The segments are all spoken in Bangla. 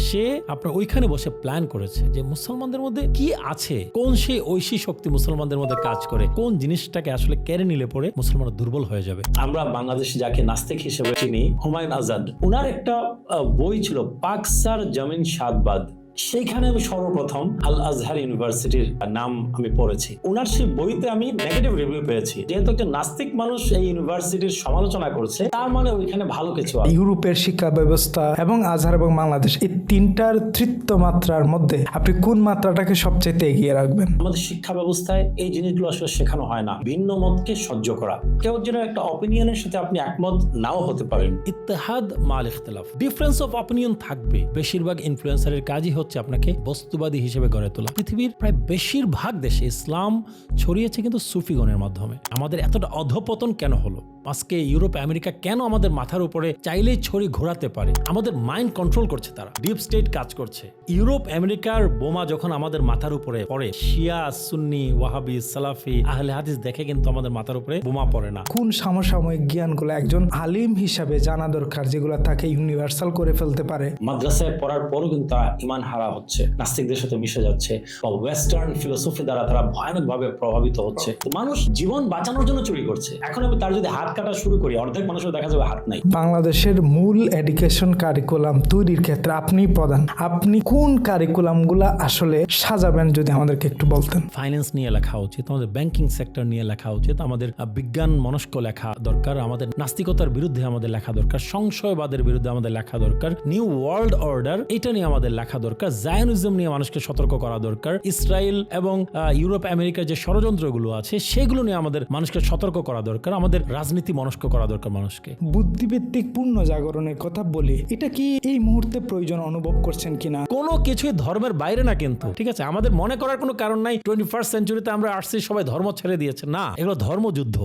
সে আপনার ওইখানে বসে প্ল্যান করেছে যে মুসলমানদের মধ্যে কি আছে, কোন সেই ঐশী শক্তি মুসলমানদের মধ্যে কাজ করে, কোন জিনিসটাকে আসলে কেড়ে নিলে পরে মুসলমানরা দুর্বল হয়ে যাবে। আমরা বাংলাদেশে যাকে নাস্তিক হিসেবে চিনি, হুমায়ুন আজাদ, ওনার একটা বই ছিল পাকসার জমিন সাদবাদ। সেইখানে আমি সর্বপ্রথম আল আজহার ইউনিভার্সিটির নাম আমি পড়েছি। ওনার সেই বইতে আমি নেগেটিভ রিভিউ পেয়েছি। যেহেতু একটা নাস্তিক মানুষ এই ইউনিভার্সিটির সমালোচনা করছে, তার মানে ওইখানে ভালো কিছু আছে। ইউরোপের শিক্ষা ব্যবস্থা এবং আজহার এবং বাংলাদেশ, এই তিনটার তৃতীয় মাত্রার মধ্যে আপনি কোন মাত্রাটাকে সবচেয়ে এগিয়ে রাখবেন? আমাদের শিক্ষা ব্যবস্থায় এই জিনিসগুলো আসলে শেখানো হয় না। ভিন্ন মতকে সহ্য করা, কেউ যেন একটা অপিনিয়নের সাথে আপনি একমত নাও হতে পারেন। ইত্তেহাদ মাল ইখতিলাফ, ডিফারেন্স অফ অপিনিয়ন থাকবে। বেশিরভাগ ইনফ্লুয়েন্সারের কাজই হচ্ছে আপনাকে বস্তুবাদী হিসেবে গড়ে তোলা। পৃথিবীর প্রায় বেশিরভাগ দেশে ইসলাম ছড়িয়েছে কিন্তু সুফিগণের মাধ্যমে। আমাদের এতটা অধপতন কেন হলো? আজকে ইউরোপ আমেরিকা কেন আমাদের মাথার উপরে চাইলেই ছড়ি ঘোরাতে পারে? আমাদের মাইন্ড কন্ট্রোল করছে তারা, ডিপ স্টেট কাজ করছে। ইউরোপ আমেরিকার বোমা যখন আমাদের মাথার উপরে পড়ে, শিয়া, সুন্নি, ওয়াহাবি, সালাফি, আহলে হাদিস দেখে কিন্তু আমাদের মাথার উপরে বোমা পড়ে না। কোন সমসাময়িক জ্ঞানগুলো একজন আলিম হিসাবে জানা দরকার, যেগুলো তাকে ইউনিভার্সাল করে ফেলতে পারে? মাদ্রাসায় পড়ার পরও কিন্তু তারা ইমান হারা হচ্ছে, নাস্তিকদের সাথে মিশে যাচ্ছে, বা ওয়েস্টার্ন ফিলোসফি দ্বারা তারা ভয়ানকভাবে প্রভাবিত হচ্ছে। তো মানুষ জীবন বাঁচানোর জন্য চুরি করছে। এখন আমি তার যদি হাত কাটা শুরু করি, অর্ধেক মানুষের দেখা যাবে হাত নাই। বাংলাদেশের মূল এডুকেশন কারিকুলাম তৈরির ক্ষেত্রে আপনি প্রধান, আপনি কোন কারিকুলামগুলো আসলে সাজাবেন যদি আমাদেরকে একটু বলতেন? ফাইন্যান্স নিয়ে লেখা উচিত, আমাদের ব্যাংকিং সেক্টর নিয়ে লেখা উচিত, আমাদের বিজ্ঞান মনস্ক লেখা দরকার, আমাদের নাস্তিকতার বিরুদ্ধে আমাদের লেখা দরকার, সংশয়বাদের বিরুদ্ধে আমাদের লেখা দরকার, নিউ ওয়ার্ল্ড অর্ডার এটা নিয়ে আমাদের লেখা দরকার, জায়নিজম নিয়ে মানুষকে সতর্ক করা দরকার, ইসরায়েল এবং ইউরোপ আমেরিকার যে ষড়যন্ত্রগুলো আছে সেগুলো নিয়ে আমাদের মানুষকে সতর্ক করা দরকার, আমাদের রাজনীতি মনস্ক করা দরকার মানুষকে। বুদ্ধিভিত্তিক পূর্ণ জাগরণের কথা বলি, এটা কি এই মুহূর্তে প্রয়োজন অনুভব করছেন কিনা? কোনো কিছুই ধর্মের বাইরে না কিন্তু, ঠিক আছে? আমাদের মনে করার কোনো কারণ নাই 21st সেঞ্চুরিতে আমরা আসছি সবাই ধর্ম ছেড়ে দিয়েছে, না, এগুলো ধর্মযুদ্ধ।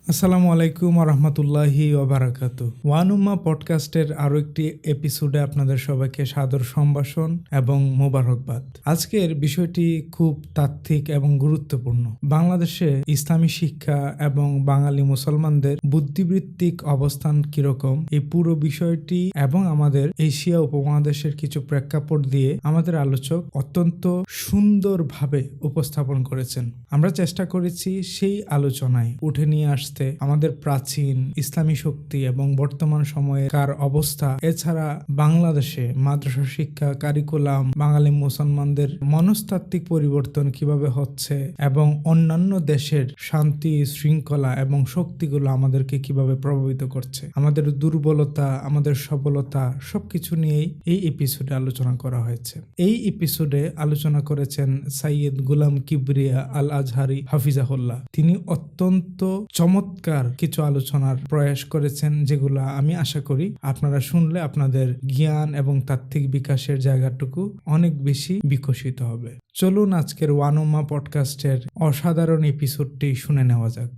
আসসালামু আলাইকুম রহমতুল্লাহি ওবারাকাতু। ওয়ান উম্মাহ পডকাস্টের আরো একটি এপিসোডে আপনাদের সবাইকে সাদর সম্ভাষণ এবং মোবারকবাদ। আজকের বিষয়টি খুব তাত্ত্বিক এবং গুরুত্বপূর্ণ। বাংলাদেশে ইসলামী শিক্ষা এবং বাঙালি মুসলমানদের বুদ্ধিবৃত্তিক অবস্থান কিরকম, এই পুরো বিষয়টি এবং আমাদের এশিয়া উপমহাদেশের কিছু প্রেক্ষাপট দিয়ে আমাদের আলোচক অত্যন্ত সুন্দরভাবে উপস্থাপন করেছেন। আমরা চেষ্টা করেছি সেই আলোচনায় উঠে নিয়ে আসতে আমাদের প্রাচীন ইসলামী শক্তি এবং বর্তমান সময়ের অবস্থা, এছাড়া বাংলাদেশে মাদ্রাসা শিক্ষা কারিকুলাম, বাঙালি মুসলমানদের মনস্তাত্ত্বিক পরিবর্তন কিভাবে হচ্ছে এবং অন্যান্য দেশের শান্তি শৃঙ্খলা এবং শক্তিগুলো আমাদেরকে কিভাবে প্রভাবিত করছে, আমাদের দুর্বলতা, আমাদের সবলতা, সবকিছু নিয়েই এই এপিসোডে আলোচনা করা হয়েছে। এই এপিসোডে আলোচনা করেছেন সাইয়েদ গুলাম কিবরিয়া আল আজহারি হাফিজাহুল্লাহ। তিনি অত্যন্ত চমৎকার কিছু আলোচনার প্রয়াস করেছেন, যেগুলো আমি আশা করি আপনারা শুনলে আপনাদের জ্ঞান এবং তাত্ত্বিক বিকাশের জায়গাটুকু অনেক বেশি বিকশিত হবে। চলুন আজকের ওয়ান উম্মাহ পডকাস্টের অসাধারণ এপিসোডটি শুনে নেওয়া যাক।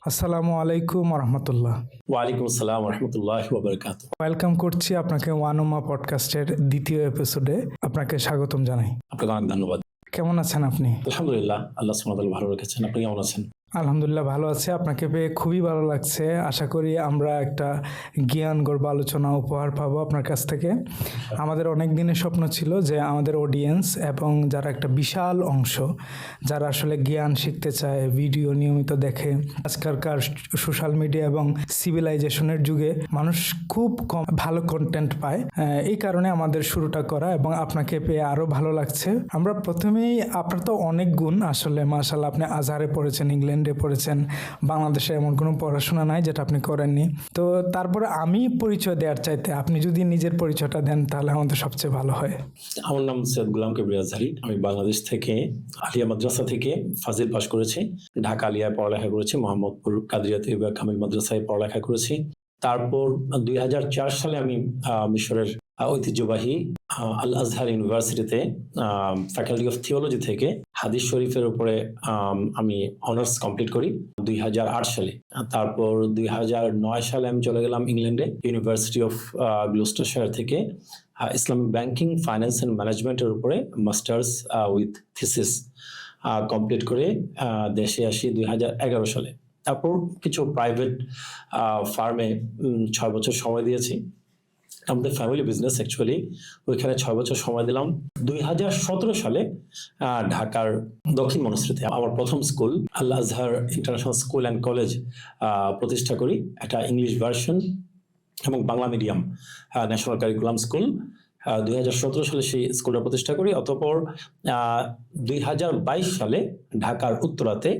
আসসালামু আলাইকুম রহমতুল্লাহ। ওয়ালাইকুম আসসালাম রহমতুল্লাহি ওয়া বারাকাতুহু। ওয়েলকাম করছি আপনাকে ওয়ান উম্মাহ পডকাস্টের দ্বিতীয় এপিসোডে। আপনাকে স্বাগতম জানাই। আপনাকে অনেক ধন্যবাদ। কেমন আছেন আপনি? আলহামদুলিল্লাহ, আল্লাহ সুবহানাহু ওয়া তাআলা ভালো রেখেছেন। আপনি কেমন আছেন? আলহামদুলিল্লাহ ভালো আছে। আপনাকে পেয়ে খুবই ভালো লাগছে। আশা করি আমরা একটা জ্ঞান গর্ব আলোচনা উপহার পাবো আপনার কাছ থেকে। আমাদের অনেক দিনের স্বপ্ন ছিল যে আমাদের অডিয়েন্স এবং যারা একটা বিশাল অংশ যারা আসলে জ্ঞান শিখতে চায়, ভিডিও নিয়মিত দেখে, আজকালকার সোশ্যাল মিডিয়া এবং সিভিলাইজেশনের যুগে মানুষ খুব কম ভালো কন্টেন্ট পায়, এই কারণে আমাদের শুরুটা করা এবং আপনাকে পেয়ে আরও ভালো লাগছে। আমরা প্রথমেই, আপনার তো অনেক গুণ আসলে, মাশাআল্লাহ, আপনি আজহারে পড়েছেন, ইংল্যান্ডে পড়েছেন, বাংলাদেশে এমন কোনো পড়াশোনা নাই যেটা আপনি করেননি। তো তারপরে আমি পরিচয় দেওয়ার চাইতে আপনি যদি নিজের পরিচয়টা দেন তাহলে আমাদের সবচেয়ে ভালো হয়। আমার নাম সৈয়দ গুলাম কিবরিয়া আজহারি। আমি বাংলাদেশ থেকে আলিয়া মাদ্রাসা থেকে ফাজিল পাশ করেছি, ঢাকা আলিয়ায় পড়ালেখা করেছি, মোহাম্মদপুর কাদরিয়া তৈয়বা কামিল মাদ্রাসায় পড়ালেখা করেছি। তারপর 2004 সালে আমি মিশরের ঐতিহ্যবাহী আল আজহার ইউনিভার্সিটিতে ফ্যাকাল্টি অফ থিওলজি থেকে হাদিস শরীফের উপরে আমি অনার্স কমপ্লিট করি 2008 সালে। তারপর 2009 সালে আমি চলে গেলাম ইংল্যান্ডে, ইউনিভার্সিটি অফ গ্লুস্টারশায়ার থেকে ইসলামিক ব্যাংকিং, ফাইন্যান্স অ্যান্ড ম্যানেজমেন্টের উপরে মাস্টার্স উইথ থিসিস কমপ্লিট করে দেশে আসি 2011 সালে। তারপর কিছু প্রাইভেট ফার্মে 6 বছর সময় দিয়েছি। আমাদের ফ্যামিলি বিজনেস অ্যাকচুয়ালি, ওইখানে 6 বছর সময় দিলাম। 2017 সালে ঢাকার দক্ষিণ মনস্রীতে আমার প্রথম school Al Azhar international school and college প্রতিষ্ঠা করি, একটা ইংলিশ ভার্সন এবং Bangla medium national curriculum school. 2017 সালে সেই স্কুলটা প্রতিষ্ঠা করি। অতঃপর 2022 সালে ঢাকার উত্তরাতে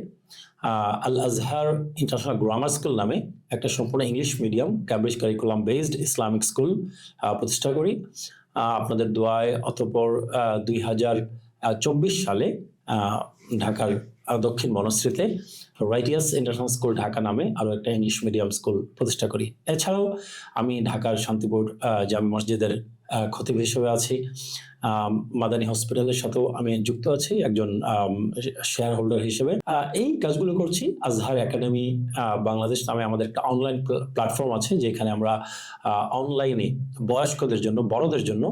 আল আজহার ইন্টারন্যাশনাল গ্রামার স্কুল নামে একটা সম্পূর্ণ English medium Cambridge curriculum based Islamic school প্রতিষ্ঠা করি আপনাদের দোয়ায়। অতঃপর 2024 সালে ঢাকার দক্ষিণ বনশ্রীতে রাইটিয়াস ইন্টারন্যাশনাল স্কুল ঢাকা নামে আরো একটা ইংলিশ মিডিয়াম স্কুল প্রতিষ্ঠা করি। এছাড়াও আমি ঢাকার শান্তিপুর জামে মসজিদের খতিব হিসেবে আছি। মাদানী হসপিটালের সাথেও আমি যুক্ত আছি একজন শেয়ার হোল্ডার হিসেবে। এই কাজগুলো করছি। আজহার একাডেমি বাংলাদেশ নামে আমাদের একটা অনলাইন প্ল্যাটফর্ম আছে, যেখানে আমরা অনলাইনে বয়স্কদের জন্য, বড়দের জন্য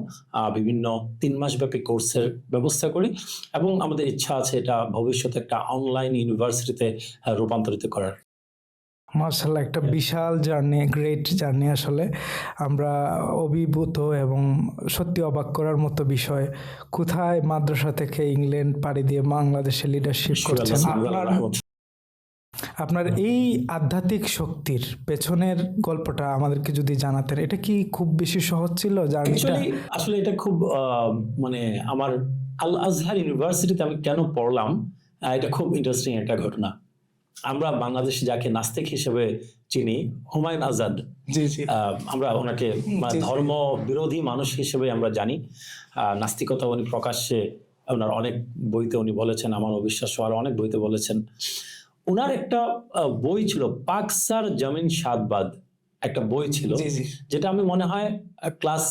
বিভিন্ন 3 মাসব্যাপী কোর্সের ব্যবস্থা করি এবং আমাদের ইচ্ছা আছে এটা ভবিষ্যতে একটা অনলাইন ইউনিভার্সিটিতে রূপান্তরিত করার। মার্শাল্লাহ, একটা বিশাল জার্নি, গ্রেট জার্নি। আসলে আমরা অভিভূত এবং সত্যি অবাক করার মতো বিষয়। কোথায় মাদ্রাসা থেকে ইংল্যান্ড পাড়ি দিয়ে বাংলাদেশে লিডারশিপ করছেন। আপনার এই আধ্যাত্মিক শক্তির পেছনের গল্পটা আমাদেরকে যদি জানাতেন, এটা কি খুব বেশি সহজ ছিল জার্নিটা? আসলে এটা খুব মানে আমার আল আজহার ইউনিভার্সিটিতে আমি কেন পড়লাম, এটা খুব ইন্টারেস্টিং একটা ঘটনা। আমরা বাংলাদেশে যাকে নাস্তিক হিসেবে চিনি, হুমায়ুন আজাদ, আমরা ওনাকে ধর্ম বিরোধী মানুষ হিসেবে আমরা জানি। নাস্তিকতা উনি প্রকাশ্যে ওনার অনেক বইতে উনি বলেছেন, আমার অবিশ্বাস আর অনেক বইতে বলেছেন। ওনার একটা বই ছিল পাকসার জমিন সাদবাদ, একটা বই ছিল যেটা আমি মনে হয় ক্লাস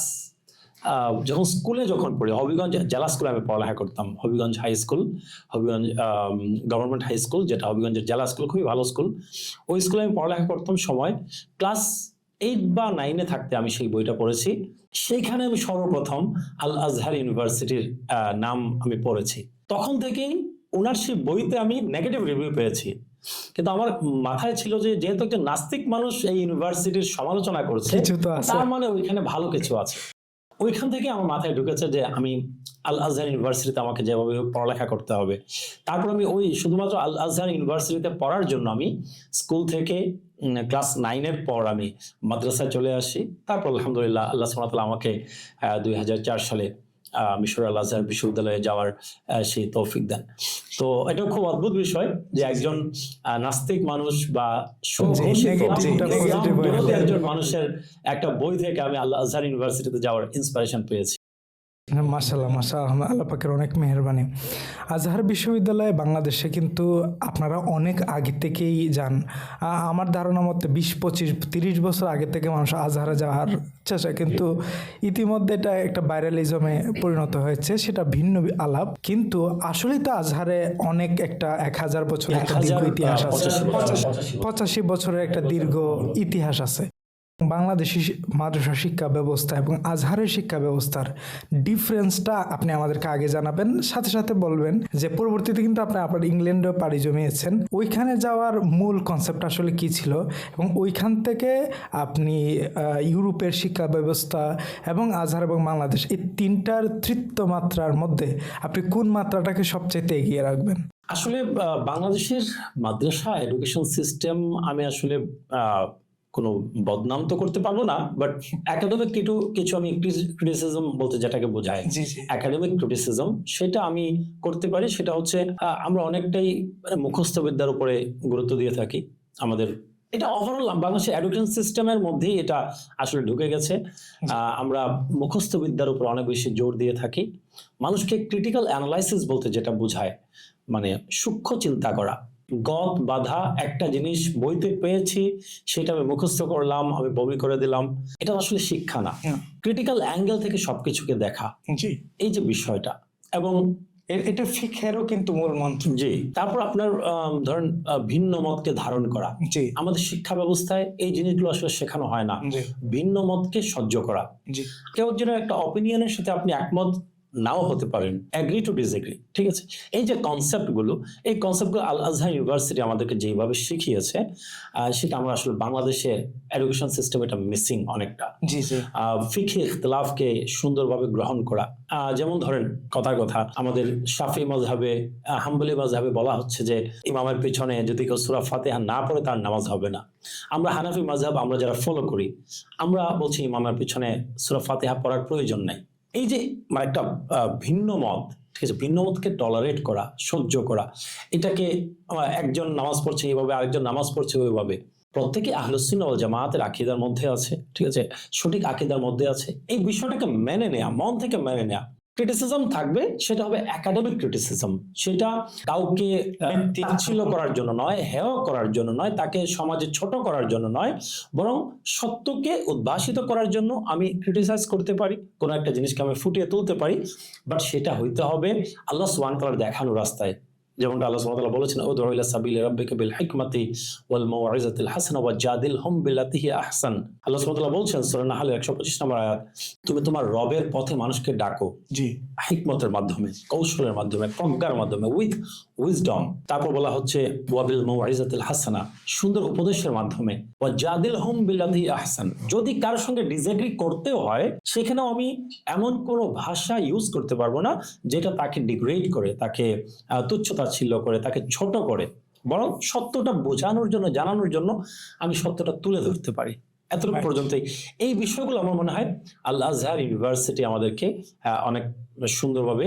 যখন স্কুলে পড়ি, হবিগঞ্জ জেলা স্কুলে আমি পড়ালেখা করতাম। Habiganj high school, Habiganj government high school, যেটা হবিগঞ্জের জেলা স্কুল, খুবই ভালো স্কুল। ওই স্কুলে আমি পড়ালেখা করতাম সময় ক্লাস 8 বা 9-এ থাকতে আমি সেই বইটা পড়েছি। সেইখানে আমি সর্বপ্রথম আল আজহার ইউনিভার্সিটির নাম আমি পড়েছি। তখন থেকেই ওনার সেই বইতে আমি নেগেটিভ রিভিউ পেয়েছি, কিন্তু আমার মাথায় ছিল যে যেহেতু একজন নাস্তিক মানুষ এই ইউনিভার্সিটির সমালোচনা করছে, তার মানে ওইখানে ভালো কিছু আছে। ওইখান থেকে আমার মাথায় ঢুকেছে যে আমি আল আজহার ইউনিভার্সিটিতে আমাকে যেভাবে পড়ালেখা করতে হবে। তারপর আমি ওই শুধুমাত্র আল আজহার ইউনিভার্সিটিতে পড়ার জন্য আমি স্কুল থেকে ক্লাস 9-এর পর আমি মাদ্রাসায় চলে আসি। তারপর আলহামদুলিল্লাহ আল্লাহ সুবহানাহু ওয়া তাআলা আমাকে 2004 সালে মিশর আল আজহার বিশ্ববিদ্যালয়ে যাওয়ার সেই তৌফিক দেন। তো এটা খুব অদ্ভুত বিষয় যে একজন নাস্তিক মানুষ বা একজন মানুষের একটা বই থেকে আমি আল আজহার ইউনিভার্সিটিতে যাওয়ার ইন্সপিরেশন পেয়েছি। মাশাআল্লাহ, মাশাআল্লাহ, আল্লাহ পাকের অনেক মেহেরবানি। আজহার বিশ্ববিদ্যালয়ে বাংলাদেশে কিন্তু আপনারা অনেক আগে থেকেই যান। আমার ধারণা মতে 20, 25, 30 বছর আগে থেকে মানুষ আজহারে যাওয়ার চেষ্টা, কিন্তু ইতিমধ্যে এটা একটা ভাইরালিজমে পরিণত হয়েছে, সেটা ভিন্ন আলাপ। কিন্তু আসলেই তো আজহারে অনেক একটা 1000 বছরের একটা দীর্ঘ ইতিহাস আছে, 85 বছরের একটা দীর্ঘ ইতিহাস আছে। বাংলাদেশি মাদ্রাসা শিক্ষা ব্যবস্থা এবং আজহারের শিক্ষা ব্যবস্থার ডিফারেন্সটা আপনি আমাদেরকে আগে জানাবেন, সাথে সাথে বলবেন যে পরবর্তীতে কিন্তু আপনি আপনার ইংল্যান্ডে পাড়ি জমিয়েছেন, ওইখানে যাওয়ার মূল কনসেপ্ট আসলে কি ছিল এবং ওইখান থেকে আপনি ইউরোপের শিক্ষা ব্যবস্থা এবং আজহার এবং বাংলাদেশ এই তিনটার তৃতীয় মাত্রার মধ্যে আপনি কোন মাত্রাটাকে সবচেয়ে এগিয়ে রাখবেন? আসলে বাংলাদেশের মাদ্রাসা এডুকেশন সিস্টেম আমি আসলে কোনো বদনাম তো করতে পারবো না, বাট একাডেমিক কিছু আমি ক্রিটিসিজম বলতে যেটাকে বোঝায়, একাডেমিক ক্রিটিসিজম, সেটা আমি করতে পারি। সেটা হচ্ছে আমরা অনেকটাই মুখস্থ বিদ্যার উপরে গুরুত্ব দিয়ে থাকি। আমাদের এটা ওভারঅল বাংলাদেশের এডুকেশন সিস্টেমের মধ্যেই এটা আসলে ঢুকে গেছে। আমরা মুখস্থ বিদ্যার উপর অনেক বেশি জোর দিয়ে থাকি। মানুষকে ক্রিটিক্যাল অ্যানালাইসিস বলতে যেটা বোঝায়, মানে সূক্ষ্ম চিন্তা করা, গদ বাধা একটা জিনিস বইতে পেয়েছি সেটা আমি মুখস্থ করলাম, আমি বমি করে দিলাম, এটা আসলে শিক্ষা না। ক্রিটিক্যাল অ্যাঙ্গেল থেকে সবকিছুকে দেখা, এই যে বিষয়টা, এবং এটা ফিকহেরও কিন্তু মূল মন্ত্র। জি, তারপর আপনার ধরেন ভিন্ন মতকে ধারণ করা। আমাদের শিক্ষা ব্যবস্থায় এই জিনিসগুলো আসলে শেখানো হয় না। ভিন্ন মতকে সহ্য করা, কেউ একজনের একটা অপিনিয়নের সাথে আপনি একমত নাও হতে পারেন, অ্যাগ্রি টু ডিসএগ্রি, ঠিক আছে। এই যে কনসেপ্টগুলো, এই কনসেপ্টগুলো আল আজহার ইউনিভার্সিটি আমাদেরকে যেভাবে শিখিয়েছে, সেটা আমরা আসলে বাংলাদেশে এডুকেশন সিস্টেম এটা মিসিং অনেকটা। জি জি ফিকহি ইখতিলাফকে সুন্দরভাবে গ্রহণ করা, যেমন ধরেন কথার কথা আমাদের শাফি মাযহাবে, হাম্বলি মাযহাবে বলা হচ্ছে যে ইমামের পিছনে যদি কেউ সূরা ফাতিহা না পড়ে তার নামাজ হবে না। আমরা হানাফি মাযহাব আমরা যারা ফলো করি, আমরা বলছি ইমামের পিছনে সূরা ফাতিহা পড়ার প্রয়োজন নাই। এই যে মানে একটা ভিন্ন মত, ঠিক আছে, ভিন্ন মতকে টলারেট করা, সহ্য করা, এটাকে একজন নামাজ পড়ছে এইভাবে, আরেকজন নামাজ পড়ছে ওইভাবে, প্রত্যেকে আহলুস সুন্নাহ ওয়াল জামাতের আকীদার মধ্যে আছে, ঠিক আছে, সঠিক আকীদার মধ্যে আছে। এই বিষয়টাকে মেনে নেয়া, মন থেকে মেনে নেয়া। ক্রিটিসিজম থাকবে, সেটা হবে একাডেমিক ক্রিটিসিজম, সেটা কাউকে তাচ্ছিল্য করার জন্য নয়, হেয় করার জন্য নয়, তাকে সমাজে ছোট করার জন্য নয়, বরং সত্যকে উদ্ভাসিত করার জন্য আমি ক্রিটিসাইজ করতে পারি, কোনো একটা জিনিসকে আমি ফুটিয়ে তুলতে পারি, বাট সেটা হইতে হবে আল্লাহ সুবহানাহু ওয়া তাআলার দেখানো রাস্তায়। যেমনটা আল্লাহ সুবহানাহু ওয়া তাআলা বলেছেন, উদউ ইলা সাবিলি রাব্বিকা বিল হিকমাতি ওয়াল মাউইযাতিল হাসানা ওয়াজাদিলহুম বিল্লাতি হিয়া আহসান। আল্লাহ সুবহানাহু ওয়া তাআলা বলছেন সূরা নাহল 125 নম্বর আয়াত, তুমি তোমার রবের পথে মানুষকে ডাকো, জি, হিকমতের মাধ্যমে, কৌশলের মাধ্যমে, প্রজ্ঞার মাধ্যমে, উইথ উইজডম। তারপর বলা হচ্ছে ওয়াবিল মাউইযাতিল হাসানা, সুন্দর উপদেশের মাধ্যমে, ওয়াজাদিলহুম বিল্লাতি হিয়া আহসান। যদি কারোর সঙ্গে ডিসএগ্রি করতেও হয়, সেখানেও আমি এমন কোনো ভাষা ইউজ করতে পারবো না যেটা তাকে ডিগ্রেড করে, তাকে তুচ্ছতাচ্ছিল্য করে, তাকে ছোট করে, বরং সত্যটা বোঝানোর জন্য, জানানোর জন্য আমি সত্যটা তুলে ধরতে পারি। এতটুকু পর্যন্তই। এই বিষয়গুলো আমার মনে হয় আল আজহার ইউনিভার্সিটি আমাদেরকে অনেক সুন্দরভাবে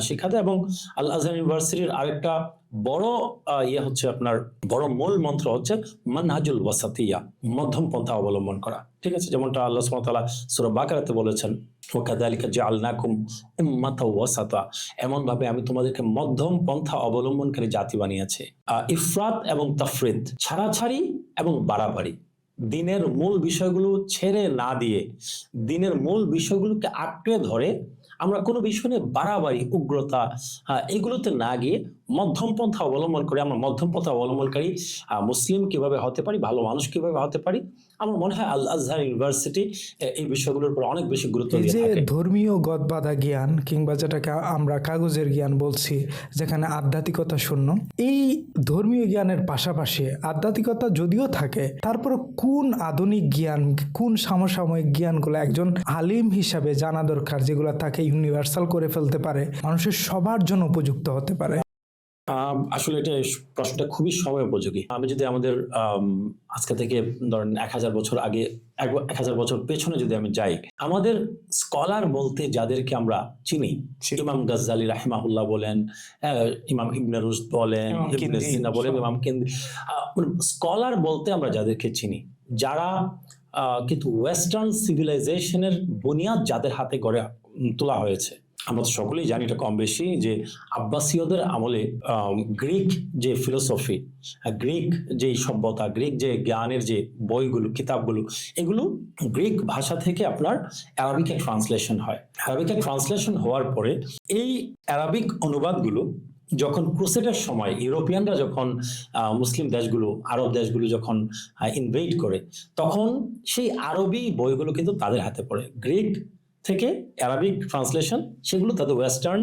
শেখাতে। এবং আল আজহার ইউনিভার্সিটির আরেকটা বড় ইয়ে হচ্ছে, আপনার বড় মূল মন্ত্র হচ্ছে মানহাজুল ওয়াসাতিয়া, মধ্যম পন্থা অবলম্বন করা, ঠিক আছে। যেমনটা আল্লাহ সুবহানাহু ওয়া তাআলা সূরা বাকারাতে বলেছেন, ওয়াকাযালিকা জাআলনাকুম উম্মাতাও ওয়াসাতা, এমন ভাবে আমি তোমাদেরকে মধ্যম পন্থা অবলম্বনকারী জাতি বানিয়েছি। ইফরাত এবং তাফরিত, ছাড়াছাড়ি এবং বাড়াবাড়ি, দিনের মূল বিষয়গুলো ছেড়ে না দিয়ে, দিনের মূল বিষয়গুলোকে আঁকড়ে ধরে আমরা কোনো বিষয় নিয়ে বাড়াবাড়ি, উগ্রতা, এগুলোতে না গিয়ে মধ্যম পন্থা অবলম্বন করে আমরা মধ্যম পন্থা অবলম্বনকারী মুসলিম কিভাবে হতে পারি, ভালো মানুষ কিভাবে হতে পারি। আমার মনে হয় আল আজহার ইউনিভার্সিটি এই বিষয়গুলোর উপর অনেক বেশি গুরুত্ব দিয়ে যে থাকে। ধর্মীয় গদবাঁধা জ্ঞান, কিংবা যেটাকে আমরা কাগজের জ্ঞান বলছি, যেখানে আধ্যাত্মিকতা শূন্য, এই ধর্মীয় জ্ঞানের পাশাপাশি আধ্যাত্মিকতা যদিও থাকে, তারপর কোন আধুনিক জ্ঞান, কোন সমসাময়িক জ্ঞানগুলো একজন আলিম হিসাবে জানা দরকার, যেগুলো তাকে ইউনিভার্সাল করে ফেলতে পারে, মানুষের সবার জন্য উপযুক্ত হতে পারে? আসলে এটা প্রশ্নটা খুবই সময় উপযোগী। আমি যদি আমাদের আজকে থেকে ধরেন 1000 বছর আগে, 1000 বছর পেছনে যদি আমি যাই, আমাদের স্কলার বলতে যাদেরকে আমরা চিনি, ইমাম গাজ্জালি রাহিমাহুল্লাহ বলেন, ইমাম ইবনে রুশদ বলেন, ইবনে সিনা বলেন, ইমাম কিন্দি, স্কলার বলতে আমরা যাদেরকে চিনি, যারা কিন্তু ওয়েস্টার্ন সিভিলাইজেশনের বুনিয়াদ যাদের হাতে গড়ে তোলা হয়েছে। আমরা তো সকলেই জানি এটা কম বেশি, যে আব্বাসীয়দের আমলে গ্রিক যে ফিলোসফি, গ্রিক যে সভ্যতা, গ্রিক যে জ্ঞানের যে বইগুলো, কিতাবগুলো, এগুলো গ্রিক ভাষা থেকে আপনার অ্যারাবিকে ট্রান্সলেশন হয়। অ্যারাবিকে ট্রান্সলেশন হওয়ার পরে এই অ্যারাবিক অনুবাদগুলো যখন ক্রুসেডের সময় ইউরোপিয়ানরা যখন মুসলিম দেশগুলো, আরব দেশগুলো যখন ইনভেড করে, তখন সেই আরবি বইগুলো কিন্তু তাদের হাতে পড়ে। গ্রিক থেকে অ্যারাবিক ট্রান্সলেশন, সেগুলো তাদের ওয়েস্টার্ন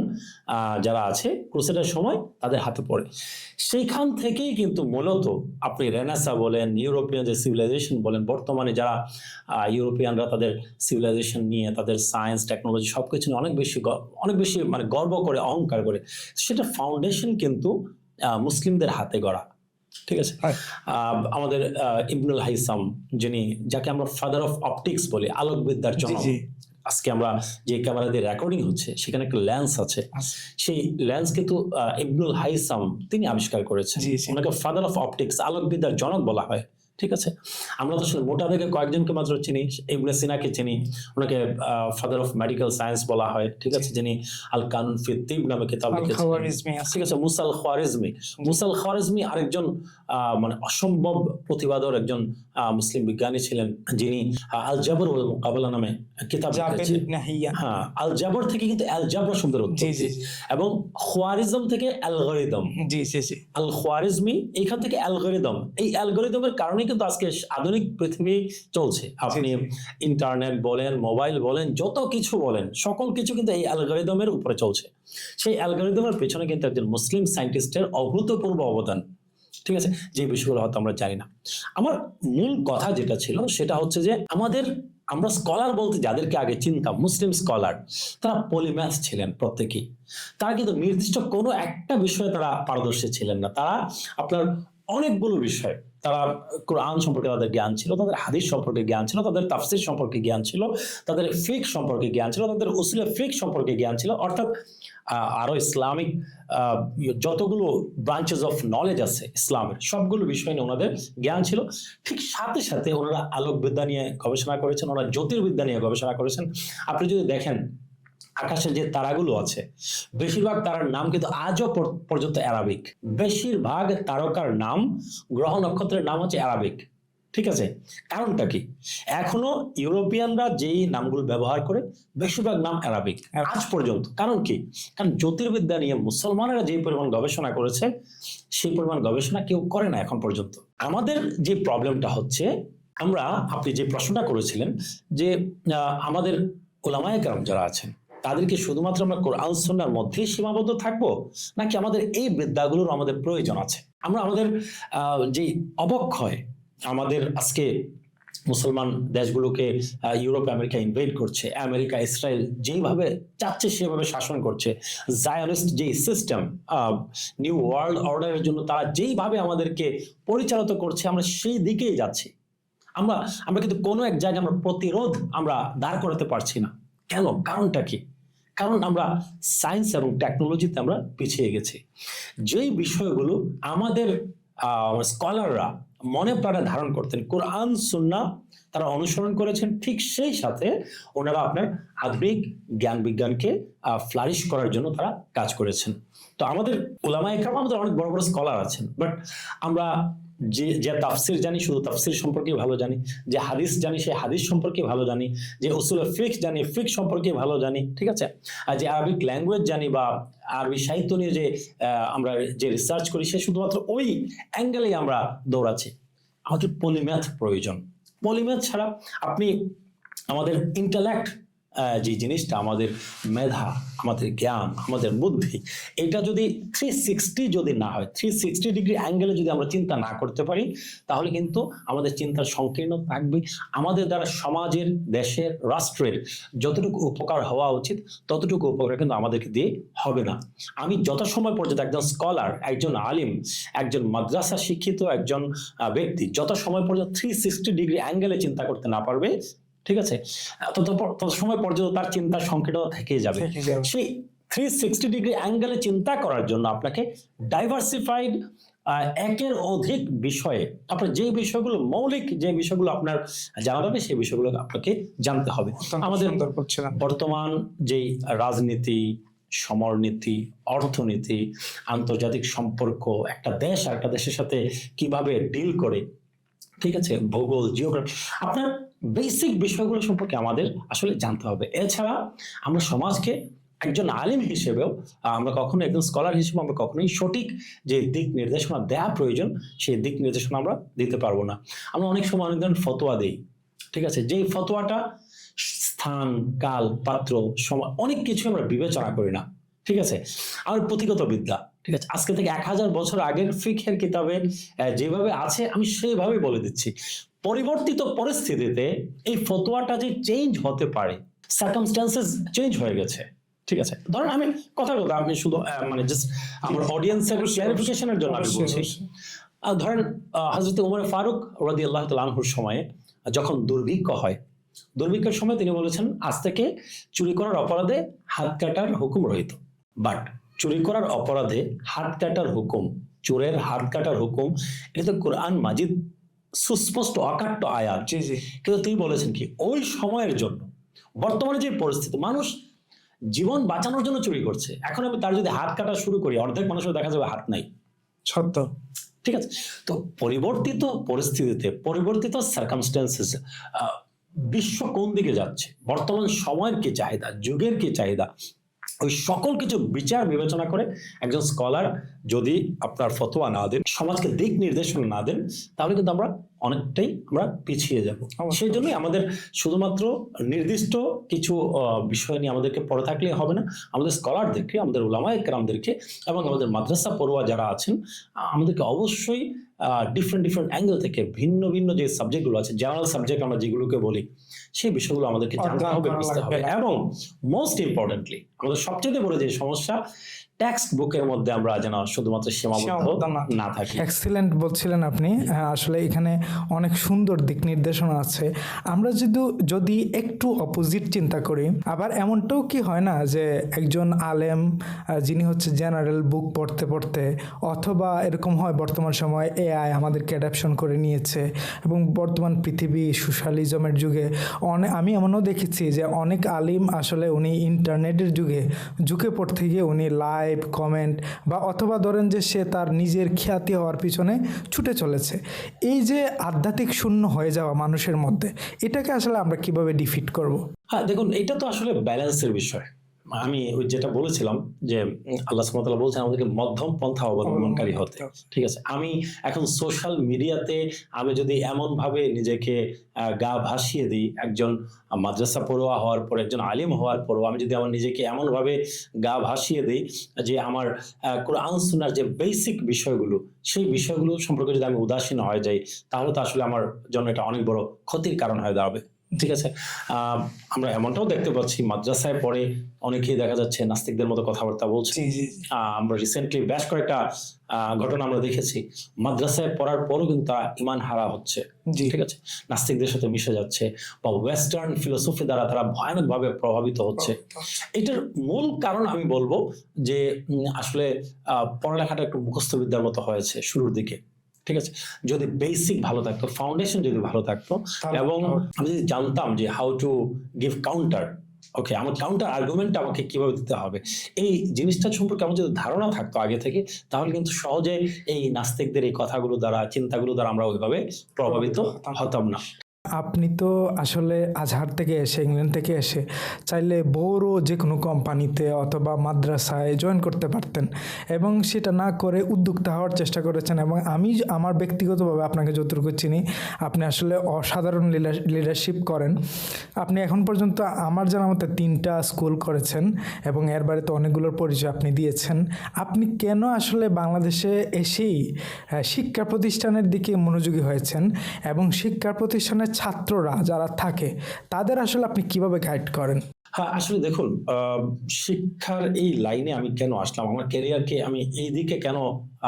যারা আছে ক্রুসেডের সময় তাদের হাতে পড়ে। সেইখান থেকেই কিন্তু মূলত আপনি রেনেসা বলেন, ইউরোপিয়ান যে সিভিলাইজেশন বলেন, বর্তমানে যারা ইউরোপিয়ানরা তাদের সিভিলাইজেশন নিয়ে, তাদের সায়েন্স টেকনোলজি সবকিছু নিয়ে অনেক বেশি মানে গর্ব করে, অহংকার করে, সেটা ফাউন্ডেশন কিন্তু মুসলিমদের হাতে গড়া, ঠিক আছে। আমাদের ইবনুল হাইসাম, যিনি, যাকে আমরা ফাদার অফ অপটিক্স বলি, আলোকবিদ্যার জনক, আজকে আমরা যে ক্যামেরা দিয়ে রেকর্ডিং হচ্ছে সেখানে একটা লেন্স আছে, সেই লেন্স কিন্তু ইবনুল হাইসাম তিনি আবিষ্কার করেছেন। ওনাকে ফাদার অফ অপটিক্স, আলোকবিদ্যার জনক বলা হয়, ঠিক আছে। আমরা তো মোটা থেকে কয়েকজনকে মাত্র চিনি, ইবনে সিনাকে চিনি, ওনাকে ফাদার অফ মেডিকেল সায়েন্স বলা হয়, ঠিক আছে, যিনি আল কানুন ফি তিব নামে কিতাব লিখেছেন, ঠিক আছে। মুসাল খাওয়ারিজমি আরেকজন মানে অসম্ভব প্রতিভাধর একজন মুসলিম বিজ্ঞানী ছিলেন, যিনি আল জাবর ওয়াল মুকাবালা নামে কিতাব লিখেছেন। হ্যাঁ, আল জাবর থেকে কিন্তু অ্যালজাবরা শব্দের উৎপত্তি, এবং খোয়ারিজম থেকে অ্যালগরিদম, আল খোয়ারিজমি, এইখান থেকে অ্যালগরিদম। এই অ্যালগরিদমের কারণে কারণে কিন্তু আজকে আধুনিক পৃথিবী চলছে। আপনি ইন্টারনেট বলেন, মোবাইল বলেন, যত কিছু বলেন, সকল কিছু কিন্তু এই অ্যালগরিদমের উপরে চলছে। সেই অ্যালগরিদমের পেছনে কিন্তু একজন মুসলিম সায়েন্টিস্টের অভূতপূর্ব অবদান, ঠিক আছে, যে বিষয়গুলো হয়তো আমরা জানি না। আমার মূল কথা যেটা ছিল সেটা হচ্ছে যে আমরা স্কলার বলতে যাদেরকে আগে চিনতাম, মুসলিম স্কলার, তারা পলিম্যাথ ছিলেন প্রত্যেকেই। তারা কিন্তু নির্দিষ্ট কোনো একটা বিষয়ে তারা পারদর্শী ছিলেন না। তারা আপনার অনেকগুলো বিষয়, তারা কোরআন সম্পর্কে তাদের জ্ঞান ছিল, তাদের হাদিস সম্পর্কে জ্ঞান ছিল, তাদের তাফসির সম্পর্কে জ্ঞান ছিল, তাদের ফিক সম্পর্কে জ্ঞান ছিল, তাদের উসুলে ফিক সম্পর্কে জ্ঞান ছিল। অর্থাৎ আরো ইসলামিক যতগুলো ব্রাঞ্চেস অফ নলেজ আছে ইসলামের, সবগুলো বিষয় নিয়ে ওনাদের জ্ঞান ছিল। ঠিক সাথে সাথে ওনারা আলোকবিদ্যা নিয়ে গবেষণা করেছেন, ওনারা জ্যোতির্বিদ্যা নিয়ে গবেষণা করেছেন। আপনি যদি দেখেন আকাশে যে তারাগুলো আছে, বেশিরভাগ তারার নাম কিন্তু আজও পর্যন্ত অ্যারাবিক। বেশিরভাগ তারকার নাম, গ্রহ নক্ষত্রের নাম হচ্ছে অ্যারাবিক, ঠিক আছে। কারণটা কি? এখনো ইউরোপিয়ানরা যেই নামগুলো ব্যবহার করে বেশিরভাগ নাম অ্যারাবিক আজ পর্যন্ত। কারণ কি? কারণ জ্যোতির্বিদ্যা নিয়ে মুসলমানেরা যে পরিমাণ গবেষণা করেছে, সেই পরিমাণ গবেষণা কেউ করে না এখন পর্যন্ত। আমাদের যে প্রবলেমটা হচ্ছে, আপনি যে প্রশ্নটা করেছিলেন যে আমাদের উলামায়ে কেরাম যারা আছেন তাদেরকে শুধুমাত্র আমরা কোরআন সুন্নাহর মধ্যেই সীমাবদ্ধ থাকবো, নাকি আমাদের এই বিদ্যাগুলোর আমাদের প্রয়োজন আছে? আমাদের যে অবক্ষয়, আমাদের আজকে মুসলমান দেশগুলোকে ইউরোপ আমেরিকা ইনভেড করছে, আমেরিকা ইসরায়েল যেভাবে চাচ্ছে সেভাবে শাসন করছে, জায়নিস্ট যে সিস্টেম, নিউ ওয়ার্ল্ড অর্ডারের জন্য তারা যেইভাবে আমাদেরকে পরিচালিত করছে, আমরা সেই দিকেই যাচ্ছি। আমরা কিন্তু কোনো এক জায়গায় আমরা প্রতিরোধ দাঁড় করাতে পারছি না। কেন? কারণটা কি? কারণ আমরা সায়েন্স এবং টেকনোলজিতে আমরা পিছিয়ে গেছি। যেই বিষয়গুলো আমাদের স্কলাররা মনে প্রাণে ধারণ করতেন, কোরআন সুন্নাহ তারা অনুসরণ করেছেন, ঠিক সেই সাথে ওনারা আপনার আধুনিক জ্ঞান বিজ্ঞানকে ফ্লারিশ করার জন্য তারা কাজ করেছেন। তো আমাদের উলামায়ে কেরাম, আমাদের অনেক বড় বড় স্কলার আছেন, বাট আমরা যে তাফসির জানি শুধু তাফসির সম্পর্কে ভালো জানি, যে হাদিস জানি সে হাদিস সম্পর্কে ভালো জানি, যে উসুল ফিক জানি ফিক সম্পর্কে ভালো জানি, ঠিক আছে, আর যে আরবিক ল্যাঙ্গুয়েজ জানি বা আরবি সাহিত্য নিয়ে যে আমরা যে রিসার্চ করি, সে শুধুমাত্র ওই অ্যাঙ্গেলেই আমরা দৌড়াচ্ছি। আমাদের পলিম্যাথ প্রয়োজন। পলিম্যাথ ছাড়া আপনি আমাদের ইন্টেলেক্ট, যে জিনিসটা, আমাদের মেধা, আমাদের জ্ঞান, আমাদের বুদ্ধি, এটা যদি 360 যদি না হয়, 360 ডিগ্রি অ্যাঙ্গেলে যদি আমরা চিন্তা না করতে পারি, তাহলে কিন্তু আমাদের চিন্তার সংকীর্ণ থাকবে। আমাদের দ্বারা সমাজের, দেশের, রাষ্ট্রের যতটুকু উপকার হওয়া উচিত ততটুকু উপকার কিন্তু আমাদেরকে দিয়ে হবে না। আমি যত সময় পর্যন্ত একজন স্কলার, একজন আলিম, একজন মাদ্রাসা শিক্ষিত একজন ব্যক্তি যত সময় পর্যন্ত 360 ডিগ্রি অ্যাঙ্গেলে চিন্তা করতে না পারবে, ঠিক আছে, তত সময় পর্যন্ত তার চিন্তার সংকীর্ণতা থেকে যাবে। সেই 360 ডিগ্রি অ্যাঙ্গেলে চিন্তা করার জন্য আপনাকে ডাইভার্সিফাইড একের অধিক বিষয়ে, আপনার যে বিষয়গুলো মৌলিক, যে বিষয়গুলো আপনার জানা যাবে, সেই বিষয়গুলো আপনাকে জানতে হবে। আমাদের বর্তমান যেই রাজনীতি, সমরনীতি, অর্থনীতি, আন্তর্জাতিক সম্পর্ক, একটা দেশ আর একটা দেশের সাথে কিভাবে ডিল করে, ঠিক আছে, ভূগোল, জিওগ্রাফি, আপনার বেসিক বিষয়গুলো সম্পর্কে আমাদের আসলে জানতে হবে। এছাড়া আমরা সমাজকে একজন আলিম হিসেবেও আমরা কখনো, একজন স্কলার হিসেবে আমরা কখনোই সঠিক যে দিক নির্দেশনা দেওয়া প্রয়োজন, সেই দিক নির্দেশনা আমরা দিতে পারবো না। আমরা অনেক সময় অনেক ধরনের ফতোয়া দিই, ঠিক আছে, যেই ফতোয়াটা স্থান, কাল, পাত্র, সময় অনেক কিছু আমরা বিবেচনা করি না, ঠিক আছে। আমার পুঁথিগত বিদ্যা, ঠিক আছে, আজকে থেকে 1000 বছর আগের ফিকহের কিতাবে যেভাবে আছে আমি সেইভাবেই বলে দিচ্ছি। পরিবর্তিত পরিস্থিতিতে এই ফতোয়াটা যে চেঞ্জ হতে পারে, সার্কামস্ট্যান্সেস চেঞ্জ হয়ে গেছে, ঠিক আছে। ধরেন আমি আমি শুধু মানে জাস্ট আমার অডিয়েন্সের ক্লারিফিকেশনের জন্য আমি বলছি। ধরেন হযরত ওমর ফারুক রাদিয়াল্লাহু তাআলা আনহুর সময়ে যখন দুর্ভিক্ষ হয়, দুর্ভিক্ষের সময় তিনি বলেছেন আজ থেকে চুরি করার অপরাধে হাত কাটার হুকুম রহিত। বাট চুরি করার অপরাধে হাত কাটার হুকুম, চোরের হাত কাটার হুকুম, এটা তো কোরআন মাজিদ সুস্পষ্ট অকাট্য আয়াত। কিন্তু তিনি বলেছেন কি, ওই সময়ের জন্য, বর্তমানে যে পরিস্থিতি, মানুষ জীবন বাঁচানোর জন্য চুরি করছে, এখন আমি তার যদি হাত কাটা শুরু করি, অর্ধেক মানুষের দেখা যাবে হাত নাই। সত্য, ঠিক আছে। তো পরিবর্তিত পরিস্থিতিতে, পরিবর্তিত সার্কামস্ট্যান্সেস, বিশ্ব কোন দিকে যাচ্ছে, বর্তমান সময়ের কি চাহিদা, যুগের কি চাহিদা, ওই সকল কিছু বিচার বিবেচনা করে একজন স্কলার যদি আপনার ফতোয়া না দেন, সমাজকে দিক নির্দেশনা না দেন, তাহলে কিন্তু আমরা অনেকটাই আমরা পিছিয়ে যাব। সেই জন্যই আমাদের শুধুমাত্র নির্দিষ্ট কিছু বিষয় নিয়ে আমাদেরকে পড়ে থাকলে হবে না, আমাদের স্কলারদেরকে, আমাদের উলামায়ে কেরামদেরকে এবং আমাদের মাদ্রাসা পড়ুয়া যারা আছেন, আমাদেরকে অবশ্যই ডিফারেন্ট অ্যাঙ্গেল থেকে ভিন্ন ভিন্ন যে সাবজেক্টগুলো আছে, জেনারেল সাবজেক্ট আমরা যেগুলোকে বলি, সেই বিষয়গুলো আমাদেরকে জানতে হবে, বুঝতে হবে। এবং মোস্ট ইম্পর্টেন্টলি আমাদের সবচেয়ে বড় যে সমস্যা, টেক্সট বুকের মধ্যে আমরা যেন শুধুমাত্র সীমাবদ্ধ না থাকি। এক্সিলেন্ট বলছিলেন আপনি। আসলে এখানে অনেক সুন্দর দিক নির্দেশনা আছে। আমরা যদি একটু অপোজিট চিন্তা করি, আবার এমনটাও কি হয় না যে একজন আলেম যিনি হচ্ছে জেনারেল বুক পড়তে পড়তে, অথবা এরকম হয় বর্তমান সময় এআই আমাদেরকে অ্যাডাপশন করে নিয়েছে এবং বর্তমান পৃথিবী সোশ্যালিজমের যুগে আমি এমনও দেখেছি যে অনেক আলিম আসলে উনি ইন্টারনেটের যুগে ঝুঁকে পড়তে গিয়ে উনি লাইভ কমেন্ট বা অথবা ধরেন যে সে তার নিজের খ্যাতি হওয়ার পিছনে ছুটে চলেছে। এই যে আধ্যাত্মিক শূন্য হয়ে যাওয়া মানুষের মধ্যে, এটাকে আসলে আমরা কিভাবে ডিফিট করব? হ্যাঁ, দেখুন, এটা তো আসলে ব্যালেন্সের বিষয়। আমি ওই যেটা বলেছিলাম যে আল্লাহ সুবহানাহু ওয়া তাআলা বলছেন আমাদেরকে মধ্যম পন্থা অবলম্বনকারী হতে। ঠিক আছে, আমি এখন সোশ্যাল মিডিয়াতে আমি যদি এমন ভাবে নিজেকে গা ভাসিয়ে দিই, একজন মাদ্রাসা পড়ুয়া হওয়ার পর, একজন আলিম হওয়ার পরও আমি যদি আমার নিজেকে এমন ভাবে গা ভাসিয়ে দিই যে আমার কোরআন সুন্নাহর যে বেসিক বিষয়গুলো, সেই বিষয়গুলো সম্পর্কে যদি আমি উদাসীন হয়ে যাই, তাহলে তো আসলে আমার জন্য এটা অনেক বড় ক্ষতির কারণ হয়ে দাঁড়াবে। ঠিক আছে, আমরা এমনটাও দেখতে পাচ্ছি মাদ্রাসায় পড়ে অনেকেই দেখা যাচ্ছে নাস্তিকদের মতো কথাবার্তা বলছে। আমরা রিসেন্টলি বেশ কয়েকটা ঘটনা আমরা দেখেছি, মাদ্রাসায় পড়ার পরও কিন্তু তারা ইমান হারা হচ্ছে। ঠিক আছে, নাস্তিকদের সাথে মিশে যাচ্ছে বা ওয়েস্টার্ন ফিলোসফি দ্বারা তারা ভয়ানকভাবে প্রভাবিত হচ্ছে। এটার মূল কারণ আমি বলবো যে আসলে পড়ালেখাটা একটু মুখস্থ বিদ্যার মতো হয়েছে শুরুর দিকে। ঠিক আছে, যদি বেসিক ভালো থাকতো, ফাউন্ডেশন যদি ভালো থাকতো, এবং আমি যদি জানতাম যে হাউ টু গিভ কাউন্টার, ওকে, আমার কাউন্টার আর্গুমেন্ট আমাকে কিভাবে দিতে হবে, এই জিনিসটা সম্পর্কে আমার যদি ধারণা থাকতো আগে থেকে, তাহলে কিন্তু সহজে এই নাস্তিকদের এই কথাগুলো দ্বারা, চিন্তাগুলো দ্বারা আমরা ওইভাবে প্রভাবিত হতাম না। আপনি তো আসলে আজহার থেকে এসে, ইংল্যান্ড থেকে এসে চাইলে বড় যে কোনো কোম্পানিতে অথবা মাদ্রাসায় জয়েন করতে পারতেন, এবং সেটা না করে উদ্যোক্তা হওয়ার চেষ্টা করেছেন। এবং আমি আমার ব্যক্তিগতভাবে আপনাকে যতটুকু চিনি, আপনি আসলে অসাধারণ লিডারশিপ করেন। আপনি এখন পর্যন্ত আমার জানা মতে 3টা স্কুল করেছেন এবং এর বাইরে তো অনেকগুলোর পরিচয় আপনি দিয়েছেন। আপনি কেন আসলে বাংলাদেশে এসেই শিক্ষা প্রতিষ্ঠানের দিকে মনোযোগী হয়েছেন, এবং শিক্ষা প্রতিষ্ঠানের ছাত্ররা যারা থাকে তাদের আসলে আপনি কিভাবে গাইড করেন? হ্যাঁ, আসলে দেখুন, শিক্ষার এই লাইনে আমি কেন আসলাম, আমার ক্যারিয়ারকে আমি এই দিকে কেন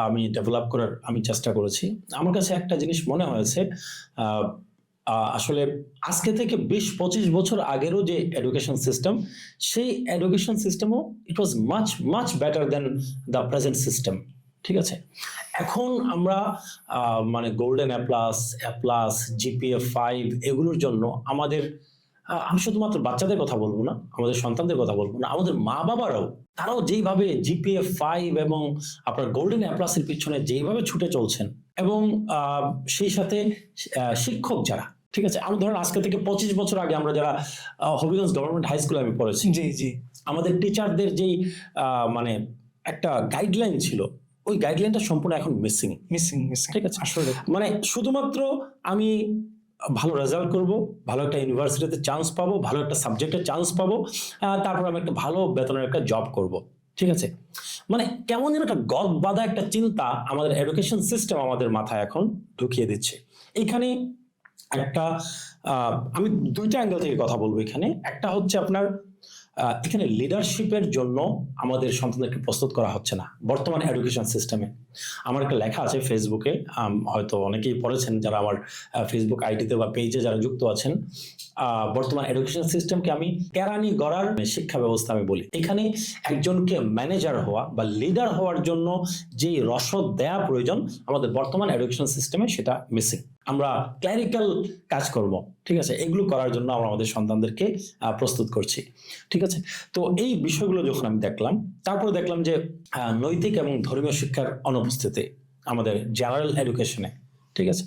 আমি ডেভেলপ করার আমি চেষ্টা করেছি, আমার কাছে একটা জিনিস মনে হয়েছে, আসলে আজকে থেকে 20-25 বছর আগেরও যে এডুকেশন সিস্টেম, সেই এডুকেশন সিস্টেমও it was much better than the present system. ঠিক আছে, এখন আমরা মানে গোল্ডেন এ প্লাস জিপিএ 5 এগুলোর জন্য আমাদের, আমি শুধুমাত্র বাচ্চাদের কথা বলবো না, আমাদের সন্তানদের কথা বলবো না, আমাদের মা বাবারাও, তারাও যেইভাবে জিপিএ 5 এবং আপনার গোল্ডেন এ প্লাসের পিছনে যেইভাবে ছুটে চলছেন, এবং সেই সাথে শিক্ষক যারা, ঠিক আছে, আমি ধরেন আজকে থেকে 25 বছর আগে আমরা যারা হবিগঞ্জ গভর্নমেন্ট হাই স্কুলে আমি পড়েছি, জি, আমাদের টিচারদের যেই মানে একটা গাইডলাইন ছিল, ওই গাইডলাইনটা সম্পূর্ণ এখন মিসিং। ঠিক আছে, আসলে মানে শুধুমাত্র আমি ভালো রেজাল্ট করব, ভালো একটা ইউনিভার্সিটিতে চান্স পাবো, ভালো একটা সাবজেক্টে চান্স পাবো, তারপর আমি একটা ভালো বেতনের একটা জব করব। ঠিক আছে, মানে কেমন যেন একটা গদ বাঁধা একটা চিন্তা আমাদের এডুকেশন সিস্টেম আমাদের মাথায় এখন ঢুকিয়ে দিচ্ছে। এইখানে একটা আমি 2টা অ্যাঙ্গেল থেকে কথা বলবো এখানে। একটা হচ্ছে আপনার এখানে লিডারশিপের জন্য আমাদের সন্তানদেরকে প্রস্তুত করা হচ্ছে না বর্তমান এডুকেশন সিস্টেমে। আমার একটা লেখা আছে ফেসবুকে, হয়তো অনেকেই পড়েছেন যারা আমার ফেসবুক আইডিতে বা পেজে যারা যুক্ত আছেন। বর্তমান এডুকেশন সিস্টেমকে আমি কেরানি গড়ার শিক্ষা ব্যবস্থা আমি বলি। এখানে একজনকে ম্যানেজার হওয়া বা লিডার হওয়ার জন্য যে রসদ দেয়া প্রয়োজন আমাদের বর্তমান এডুকেশন সিস্টেমে, সেটা মিসিং। আমরা ক্লারিক্যাল কাজকর্ম, ঠিক আছে, এগুলো করার জন্য আমরা আমাদের সন্তানদেরকে প্রস্তুত করছি। ঠিক আছে, তো এই বিষয়গুলো যখন আমি দেখলাম, তারপরে দেখলাম যে নৈতিক এবং ধর্মীয় শিক্ষার অনুপস্থিতি আমাদের জেনারেল এডুকেশনে। ঠিক আছে,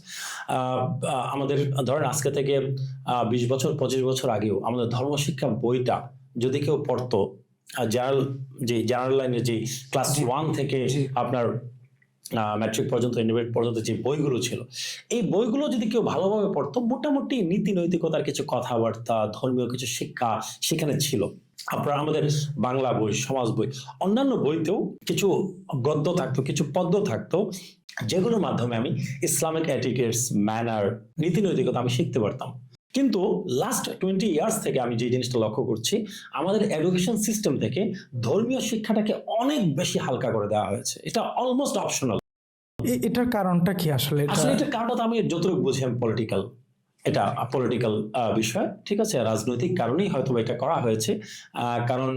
আমাদের ধরেন আজকে থেকে 20 বছর 25 বছর আগেও আমাদের ধর্মশিক্ষা বইটা যদি কেউ পড়তো, জেনারেল লাইনের যে ক্লাস 1 থেকে আপনার ম্যাট্রিক পর্যন্ত, ইন্টারমিডিয়েট পর্যন্ত যে বইগুলো ছিল, এই বইগুলো যদি কেউ ভালোভাবে পড়তো, মোটামুটি নীতি নৈতিকতার কিছু কথাবার্তা, ধর্মীয় কিছু শিক্ষা সেখানে ছিল। আপনার আমাদের বাংলা বই, সমাজ বই, অন্যান্য বইতেও কিছু গদ্য থাকতো, কিছু পদ্য থাকতো, যেগুলোর মাধ্যমে আমি ইসলামিক এটিকেটস, ম্যানার, নীতি নৈতিকতা আমি শিখতে পারতাম। কিন্তু লাস্ট 20 ইয়ার্স থেকে আমি যে জিনিসটা লক্ষ্য করছি, আমাদের এডুকেশন সিস্টেম থেকে ধর্মীয় শিক্ষাটাকে অনেক বেশি হালকা করে দেওয়া হয়েছে। এটা অলমোস্ট অপশনাল। এটার কারণটা কি আসলে? এটার কারণটা আমি যতটুকু বুঝি আমি পলিটিক্যাল, এটা পলিটিক্যাল বিষয়, ঠিক আছে, রাজনৈতিক কারণেই হয়তো এটা করা হয়েছে। কারণ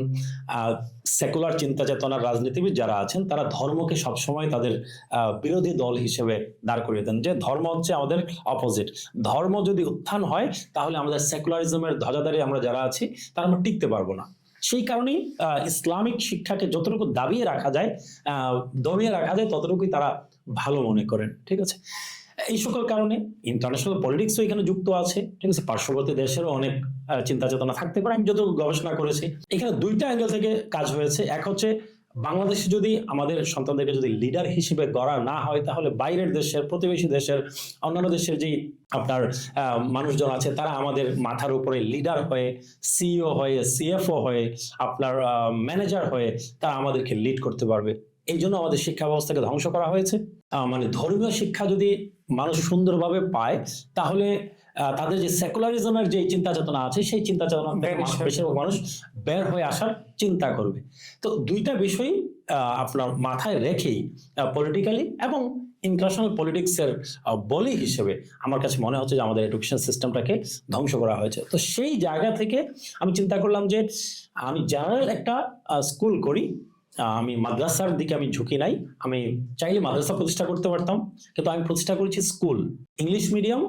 সেকুলার চিন্তা চেতনার রাজনীতিবিদ যারা আছেন, তারা ধর্মকে সবসময় তাদের বিরোধী দল হিসেবে দাঁড় করিয়ে দেন, যে ধর্ম হচ্ছে আমাদের অপোজিট। ধর্ম যদি উত্থান হয়, তাহলে আমাদের সেকুলারিজমের ধ্বজাধারী আমরা যারা আছি তারা আমরা টিকতে পারবো না। সেই কারণেই ইসলামিক শিক্ষাকে যতটুকু দমিয়ে রাখা যায়, ততটুকুই তারা ভালো মনে করেন, ঠিক আছে। এই সকল কারণে ইন্টারন্যাশনাল পলিটিক্সও এখানে যুক্ত আছে, ঠিক আছে। পার্শ্ববর্তী দেশেরও অনেক চিন্তা চেতনা থাকতে পারে। আমি যতটুকু গবেষণা করেছি, এখানে দুইটা অ্যাঙ্গেল থেকে কাজ হয়েছে। এক হচ্ছে, বাংলাদেশে যদি আমাদের সন্তানদেরকে যদি লিডার হিসেবে গড়া না হয়, তাহলে বাইরের দেশের, প্রতিবেশী দেশের, অন্যান্য দেশের যে আপনার মানুষজন আছে, তারা আমাদের মাথার উপরে লিডার হয়ে, সিইও হয়ে, সিএফও হয়ে, আপনার ম্যানেজার হয়ে তারা আমাদেরকে লিড করতে পারবে। এই জন্য আমাদের শিক্ষা ব্যবস্থাকে ধ্বংস করা হয়েছে। মানে ধর্মীয় শিক্ষা যদি মানুষ সুন্দরভাবে পায়, তাহলে তাদের যে সেকুলারিজমের যে চিন্তা চেতনা আছে, সেই চিন্তা চেতনা থেকে বেশিরভাগ মানুষ বের হয়ে আসার চিন্তা করবে। তো দুইটা বিষয় আপনার মাথায় রেখেই পলিটিক্যালি এবং ইন্টারন্যাশনাল পলিটিক্সের বলি হিসেবে আমার কাছে মনে হচ্ছে যে আমাদের এডুকেশন সিস্টেমটাকে ধ্বংস করা হয়েছে। তো সেই জায়গা থেকে আমি চিন্তা করলাম যে আমি জেনারেল একটা স্কুল করি, আমি মাদ্রাসার দিকে আমি ঝুঁকি নাই। আমি চাইলে মাদ্রাসা প্রতিষ্ঠা করতে পারতাম, কিন্তু আমি প্রতিষ্ঠা করেছি school, English medium,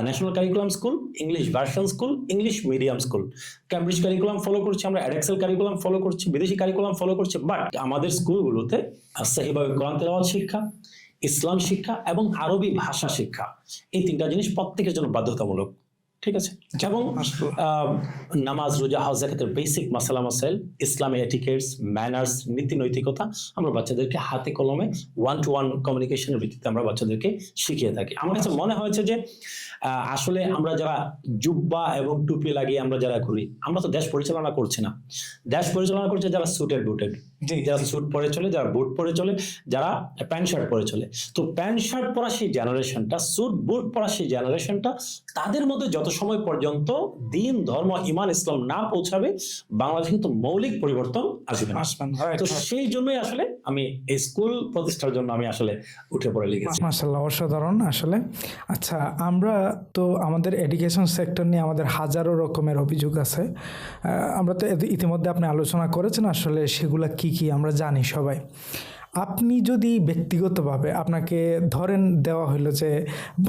national curriculum school, English version school, English medium school. Cambridge curriculum follow করছি আমরা, এডেক্সেল কারিকুলাম ফলো করছি, বিদেশি কারিকুলাম ফলো করছি। বাট আমাদের স্কুলগুলোতে সহিভাবে কোরআন তেলাওয়াত শিক্ষা, ইসলাম শিক্ষা এবং আরবি ভাষা শিক্ষা, এই তিনটা জিনিস প্রত্যেকের জন্য বাধ্যতামূলক, ঠিক আছে। এবং নামাজ, রোজা, হজ, যাকাতের বেসিক মাসালা মাসাইল, ইসলামী এটিকেটস, ম্যানার্স, নীতি নৈতিকতা আমরা বাচ্চাদেরকে হাতে কলমে 1-to-1 কমিউনিকেশনের ভিত্তিতে আমরা বাচ্চাদেরকে শিখিয়ে থাকি। আমার কাছে মনে হয়েছে যে আসলে আমরা যারা জুব্বা এবং টুপি লাগিয়ে আমরা যারা ঘুরি, আমরা তো দেশ পরিচালনা করছি না। দেশ পরিচালনা করছে যারা স্যুটেড বুটেড, যারা স্যুট পরে চলে, যারা বুট পরে চলে, যারা প্যান্ট শার্ট পরে চলে। তো প্যান্ট শার্ট পরা সেই জেনারেশনটা, স্যুট বুট পরা সেই জেনারেশনটা, তাদের মধ্যে যত সময় পর্যন্ত দিন, ধর্ম, ইমান, ইসলাম না পৌঁছাবে, বাংলাদেশে কিন্তু মৌলিক পরিবর্তন আসবে না। তো সেই জন্যই আসলে আমি এই স্কুল প্রতিষ্ঠার জন্য আমি আসলে উঠে পড়ে লিখেছি। মাশাআল্লাহ, অসাধারণ আসলে। আচ্ছা, আমরা তো আমাদের এডুকেশন সেক্টর নিয়ে আমাদের হাজারো রকমের অভিযোগ আছে। আমরা তো ইতিমধ্যে আপনি আলোচনা করেছেন, আসলে সেগুলা কি কি আমরা জানি সবাই। আপনি যদি ব্যক্তিগতভাবে আপনাকে ধরেন দেওয়া হলো যে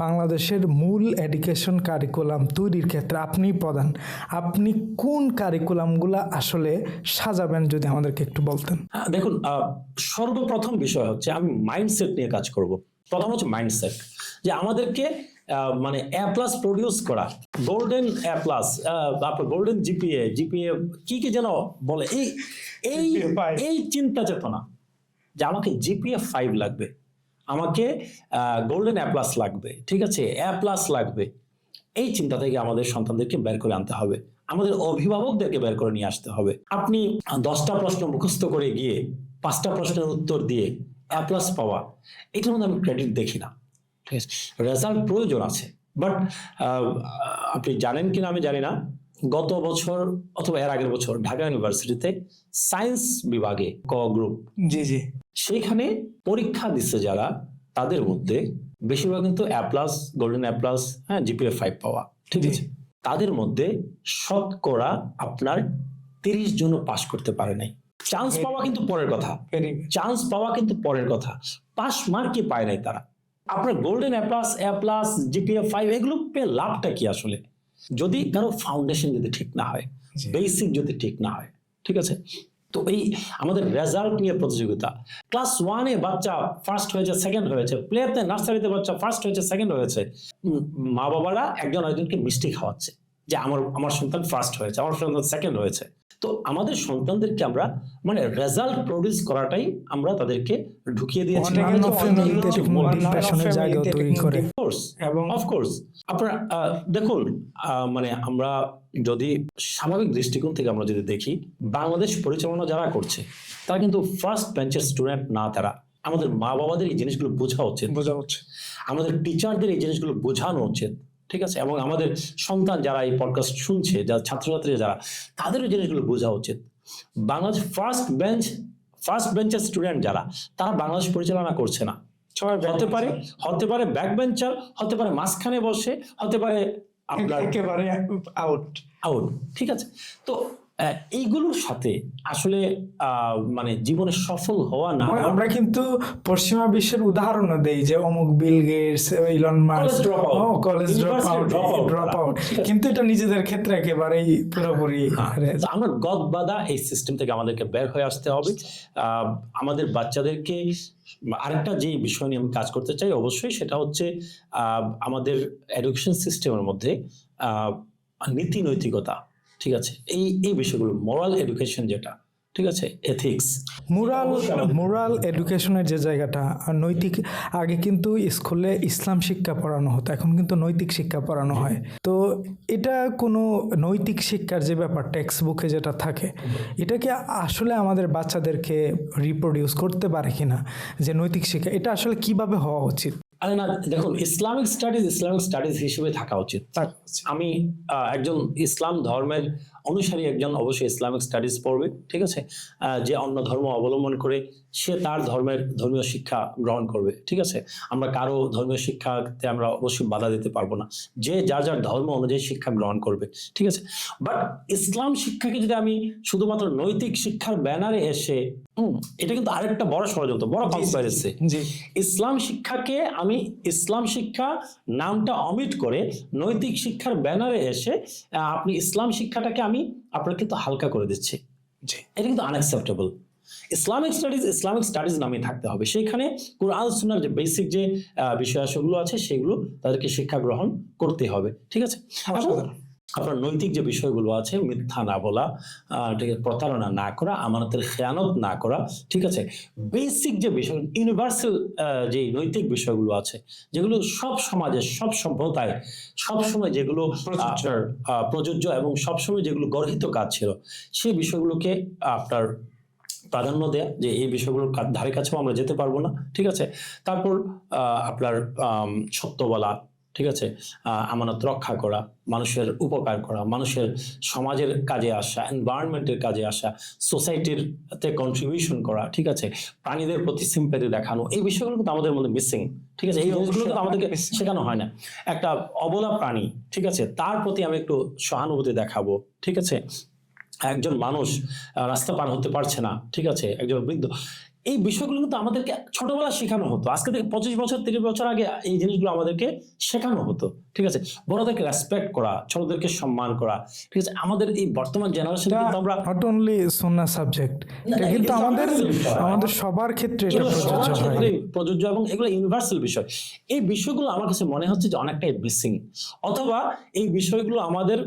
বাংলাদেশের মূল এডুকেশন কারিকুলাম তৈরির ক্ষেত্রে আপনি প্রধান, আপনি কোন কারিকুলামগুলো আসলে সাজাবেন যদি আমাদেরকে একটু বলতেন? দেখুন, সর্বপ্রথম বিষয় হচ্ছে আমি মাইন্ডসেট নিয়ে কাজ করব। প্রথম হচ্ছে মাইন্ডসেট, যে আমাদেরকে মানে এ প্লাস প্রডিউস করা, গোল্ডেন এ প্লাস, তারপর গোল্ডেন জিপিএ কি যেন বলে, এই চিন্তা চেতনা যে আমাকে জিপিএ 5 লাগবে, আমাকে গোল্ডেন এ প্লাস লাগবে, ঠিক আছে, এ প্লাস লাগবে, এই চিন্তা থেকে আমাদের সন্তানদেরকে বের করে আনতে হবে, আমাদের অভিভাবকদেরকে বের করে নিয়ে আসতে হবে। আপনি 10টা প্রশ্ন মুখস্থ করে গিয়ে 5টা প্রশ্নের উত্তর দিয়ে এ প্লাস পাওয়া, এটার মধ্যে আমি ক্রেডিট দেখি না, ঠিক আছে। রেজাল্ট প্রয়োজন আছে, বাট আপনি জানেন কিনা আমি জানি না, গত বছর অথবা এর আগের বছর ঢাকা ইউনিভার্সিটিতে সায়েন্স বিভাগে ক গ্রুপ, সেইখানে পরীক্ষা দিচ্ছে যারা, তাদের মধ্যে বেশিরভাগ কিন্তু A plus, golden A plus, GPA 5 পাওয়া, ঠিক আছে। তাদের মধ্যে শতকরা আপনার 30 জন পাস করতে পারে নাই। চান্স পাওয়া কিন্তু পরের কথা, পাস মার্কই পায় নাই তারা। আপনার গোল্ডেন এ প্লাস, জিপিএ 5 এগুলো পেয়ে লাভটা কি আসলে, যদি কারো ফাউন্ডেশন যদি ঠিক না হয়, বেসিক যদি ঠিক না হয়, ঠিক আছে। তো এই আমাদের রেজাল্ট নিয়ে প্রতিযোগিতা, ক্লাস 1-এ বাচ্চা ফার্স্ট হয়েছে, সেকেন্ড হয়েছে, প্লেতে নার্সারিতে বাচ্চা ফার্স্ট হয়েছে, সেকেন্ড হয়েছে, মা বাবারা একজন আরেকজনকে মিষ্টি খাওয়াচ্ছে, যে আমার সন্তান ফার্স্ট হয়েছে, আমার সন্তান সেকেন্ড হয়েছে। তো আমাদের সন্তানদেরকে আমরা মানে রেজাল্ট প্রডিউস করাটাই আমরা তাদেরকে ঢুকিয়ে দিয়েছি। অন্যান্য ফ্যামিলিতে ডিপ্রেশনের জায়গা তৈরি করে। এবং অফকোর্স আপনারা দেখুন, মানে আমরা যদি স্বাভাবিক দৃষ্টিকোণ থেকে আমরা যদি দেখি, বাংলাদেশ পরিচালনা যারা করছে তারা কিন্তু ফার্স্ট বেঞ্চের স্টুডেন্ট না। তারা আমাদের মা বাবাদের এই জিনিসগুলো বোঝা উচিত, আমাদের টিচারদের এই জিনিসগুলো বোঝানো উচিত, ঠিক আছে? এবং আমাদের সন্তান যারা এই পডকাস্ট শুনছে, যারা ছাত্রছাত্রী যারা, তাদেরও জিনিসগুলো বোঝা উচিত। বাংলাদেশ ফার্স্ট বেঞ্চের স্টুডেন্ট যারা, তারা বাংলাদেশ পরিচালনা করছে না। হতে পারে ব্যাক বেঞ্চার, হতে পারে মাঝখানে বসে, হতে পারে আপনার একেবারে আউট। ঠিক আছে? তো এইগুলোর সাথে আসলে মানে জীবনে সফল হওয়া না, আমরা কিন্তু পশ্চিমা বিশ্বের উদাহরণও দেই যে অমুক Bill Gates, Elon Musk college drop out, কিন্তু এটা নিজেদের ক্ষেত্রে একেবারেই পুরোপুরি। আমরা গদবাদা এই সিস্টেম থেকে আমাদেরকে বের হয়ে আসতে হবে। আমাদের বাচ্চাদেরকে আরেকটা যে বিষয় নিয়ে আমি কাজ করতে চাই অবশ্যই, সেটা হচ্ছে আমাদের এডুকেশন সিস্টেমের মধ্যে নীতি নৈতিকতা, ঠিক আছে, এই বিষয়গুলো, মোরাল এডুকেশন যেটা, ঠিক আছে, এথিক্স, মোরাল এডুকেশনের যে জায়গাটা, নৈতিক, আগে কিন্তু স্কুলে ইসলাম শিক্ষা পড়ানো হতো, এখন কিন্তু নৈতিক শিক্ষা পড়ানো হয়। তো এটা কোনো নৈতিক শিক্ষার যে ব্যাপার টেক্সট বুকে যেটা থাকে, এটা কি আসলে আমাদের বাচ্চাদেরকে রিপ্রোডিউস করতে পারে কিনা, যে নৈতিক শিক্ষা এটা আসলে কিভাবে হওয়া উচিত? আরে না, দেখুন, ইসলামিক স্টাডিজ হিসেবে থাকা উচিত। আমি একজন ইসলাম ধর্মের অনুসারী একজন অবশ্যই ইসলামিক স্টাডিজ পড়বে, ঠিক আছে? যে অন্য ধর্ম অবলম্বন করে সে তার ধর্মীয় শিক্ষা গ্রহণ করবে, ঠিক আছে? আমরা কারো ধর্মীয় শিক্ষাতে আমরা অবশ্যই বাধা দিতে পারবো না, যে যার ধর্ম অনুযায়ী শিক্ষা গ্রহণ করবে, ঠিক আছে? বাট ইসলাম শিক্ষাকে যদি আমি শুধুমাত্র নৈতিক শিক্ষার ব্যানারে এসে, এটা কিন্তু আরেকটা বড় ষড়যন্ত্র, বড় কনস্পাইরেসি। ইসলাম শিক্ষাকে আমি ইসলাম শিক্ষা নামটা অমিট করে নৈতিক শিক্ষার ব্যানারে এসে আপনি ইসলাম শিক্ষাটাকে আমি আপনার কিন্তু হালকা করে দিচ্ছি, এটা কিন্তু আনঅ্যাকসেপ্টেবল। ইসলামিক স্টাডিজ নামে থাকতে হবে, সেখানে কুরআন সুন্নাহর যে বেসিক যে বিষয়াবলীগুলো আছে সেগুলো তাদেরকে শিক্ষা গ্রহণ করতে হবে, ঠিক আছে? আপনার নৈতিক যে বিষয়গুলো আছে, মিথ্যা না বলা, ঠিক আছে, প্রতারণা না করা, আমানতের খেয়ানত না করা, ঠিক আছে, বেসিক যে বিষয়, ইউনিভার্সাল যে নৈতিক বিষয়গুলো আছে, যেগুলো সব সমাজে, সব সভ্যতায় সবসময় যেগুলো প্রযোজ্য এবং সবসময় যেগুলো গর্হিত কাজ ছিল, সেই বিষয়গুলোকে আপনার প্রাধান্য দেয়া, যে এই বিষয়গুলোর ধারে কাছেও আমরা যেতে পারবো না, ঠিক আছে? তারপর আপনার সত্য বলা, ঠিক আছে, আমানত রক্ষা করা, মানুষের উপকার করা, মানুষের সমাজের কাজে আসা, এনভায়রনমেন্টের কাজে আসা, সোসাইটিতে কন্ট্রিবিউশন করা, ঠিক আছে, প্রাণীদের প্রতি সিম্প্যাথি দেখানো, এই বিষয়গুলো কিন্তু আমাদের মধ্যে মিসিং, ঠিক আছে? এই জিনিসগুলো কিন্তু আমাদেরকে শেখানো হয় না। একটা অবলা প্রাণী, ঠিক আছে, তার প্রতি আমি একটু সহানুভূতি দেখাবো, ঠিক আছে? একজন মানুষ রাস্তা পার হতে পারছে না, ঠিক আছে, একজন বৃদ্ধ, এই বিষয়গুলো কিন্তু আমাদেরকে ছোটবেলা শেখানো হতো। আজকে থেকে 25 বছর 30 বছর আগে এই জিনিসগুলো আমাদেরকে শেখানো হতো, ঠিক আছে? বড়দেরকে রেসপেক্ট করা, ছোটদেরকে সম্মান করা, ঠিক আছে? আমাদের এই বর্তমান জেনারেশন কিন্তু আমরা নট অনলি সুন্নাহ সাবজেক্ট, এটা কিন্তু আমাদের সবার ক্ষেত্রে এটা প্রযোজ্য এবং এগুলো ইউনিভার্সাল বিষয়। এই বিষয়গুলো আমার কাছে মনে হচ্ছে যে অনেকটাই মিসিং, অথবা এই বিষয়গুলো আমাদের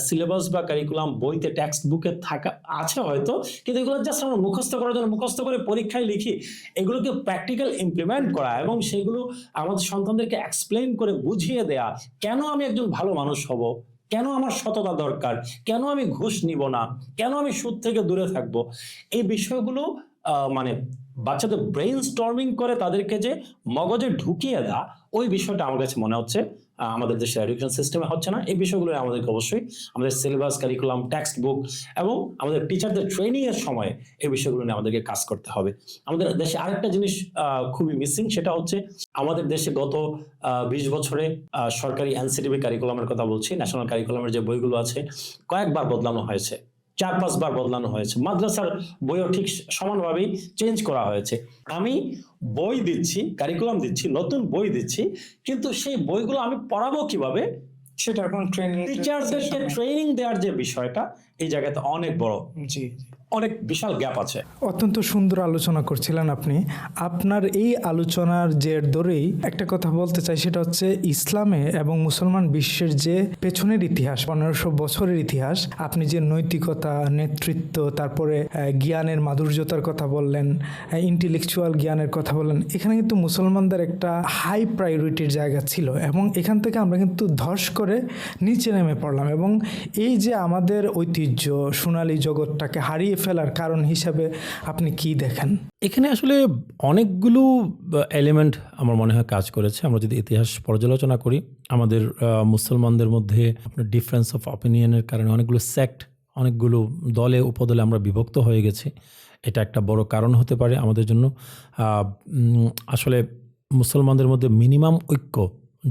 সিলেবাস বা কারিকুলাম বইতে টেক্সট বুকে থাকা আছে হয়তো, কিন্তু এগুলো জাস্ট আমরা মুখস্থ করার জন্য মুখস্থ করে পরীক্ষায় লিখি। এগুলোকে প্র্যাকটিক্যাল ইমপ্লিমেন্ট করা এবং সেগুলো আমাদের সন্তানদেরকে এক্সপ্লেইন করে বুঝিয়ে দেয়া, কেন আমি একজন ভালো মানুষ হব, কেন আমার সততা দরকার, কেন আমি ঘুষ নিব না, কেন আমি সুদ থেকে দূরে থাকব, এই বিষয়গুলো মানে বাচ্চাদের ব্রেইন স্টর্মিং করে তাদেরকে যে মগজে ঢুকিয়ে দেওয়া, ওই বিষয়টা আমার কাছে মনে হচ্ছে আমাদের দেশের এডুকেশন সিস্টেমে হচ্ছে না। এই বিষয়গুলো আমাদেরকে অবশ্যই আমাদের সিলেবাস, কারিকুলাম, টেক্সট বুক এবং আমাদের টিচারদের ট্রেনিং এর সময় এই বিষয়গুলো নিয়ে আমাদেরকে কাজ করতে হবে। আমাদের দেশে আরেকটা জিনিস খুবই মিসিং, সেটা হচ্ছে আমাদের দেশে গত 20 বছরে সরকারি এনসিটিভি কারিকুলামের কথা বলছি, ন্যাশনাল কারিকুলামের যে বইগুলো আছে কয়েকবার বদলানো হয়েছে, 4-5 বার বদলানো হয়েছে। মাদ্রাসার বইও ঠিক সমানভাবেই চেঞ্জ করা হয়েছে। আমি বই দিচ্ছি, কারিকুলাম দিচ্ছি, নতুন বই দিচ্ছি, কিন্তু সেই বইগুলো আমি পড়াবো কিভাবে সেটা এখন ট্রেনিং টিচারদেরকে ট্রেনিং দেওয়ার যে বিষয়টা, এই জায়গাতে অনেক বড়, জি অনেক বিশাল গ্যাপ আছে। অত্যন্ত সুন্দর আলোচনা করছিলেন আপনি। আপনার এই আলোচনার জের ধরেই একটা কথা বলতে চাই, সেটা হচ্ছে ইসলামে এবং মুসলমান বিশ্বের যে পেছনের ইতিহাস, 1500 বছরের ইতিহাস, আপনি যে নৈতিকতা, নেতৃত্ব, তারপরে জ্ঞানের মাধুর্যতার কথা বললেন, ইন্টেলেকচুয়াল জ্ঞানের কথা বললেন, এখানে কিন্তু মুসলমানদের একটা হাই প্রায়োরিটির জায়গা ছিল এবং এখান থেকে আমরা কিন্তু ধস করে নিচে নেমে পড়লাম এবং এই যে আমাদের ঐতিহ্য, সোনালী জগৎটাকে হারিয়ে ফেলার কারণ হিসাবে আপনি কি দেখেন? এখানে আসলে অনেকগুলো এলিমেন্ট আমার মনে হয় কাজ করেছে। আমরা যদি ইতিহাস পর্যালোচনা করি, আমাদের মুসলমানদের মধ্যে আপনার ডিফারেন্স অফ অপিনিয়নের কারণে অনেকগুলো সেক্ট, অনেকগুলো দলে উপদলে আমরা বিভক্ত হয়ে গেছি। এটা একটা বড় কারণ হতে পারে আমাদের জন্য। আসলে মুসলমানদের মধ্যে মিনিমাম ঐক্য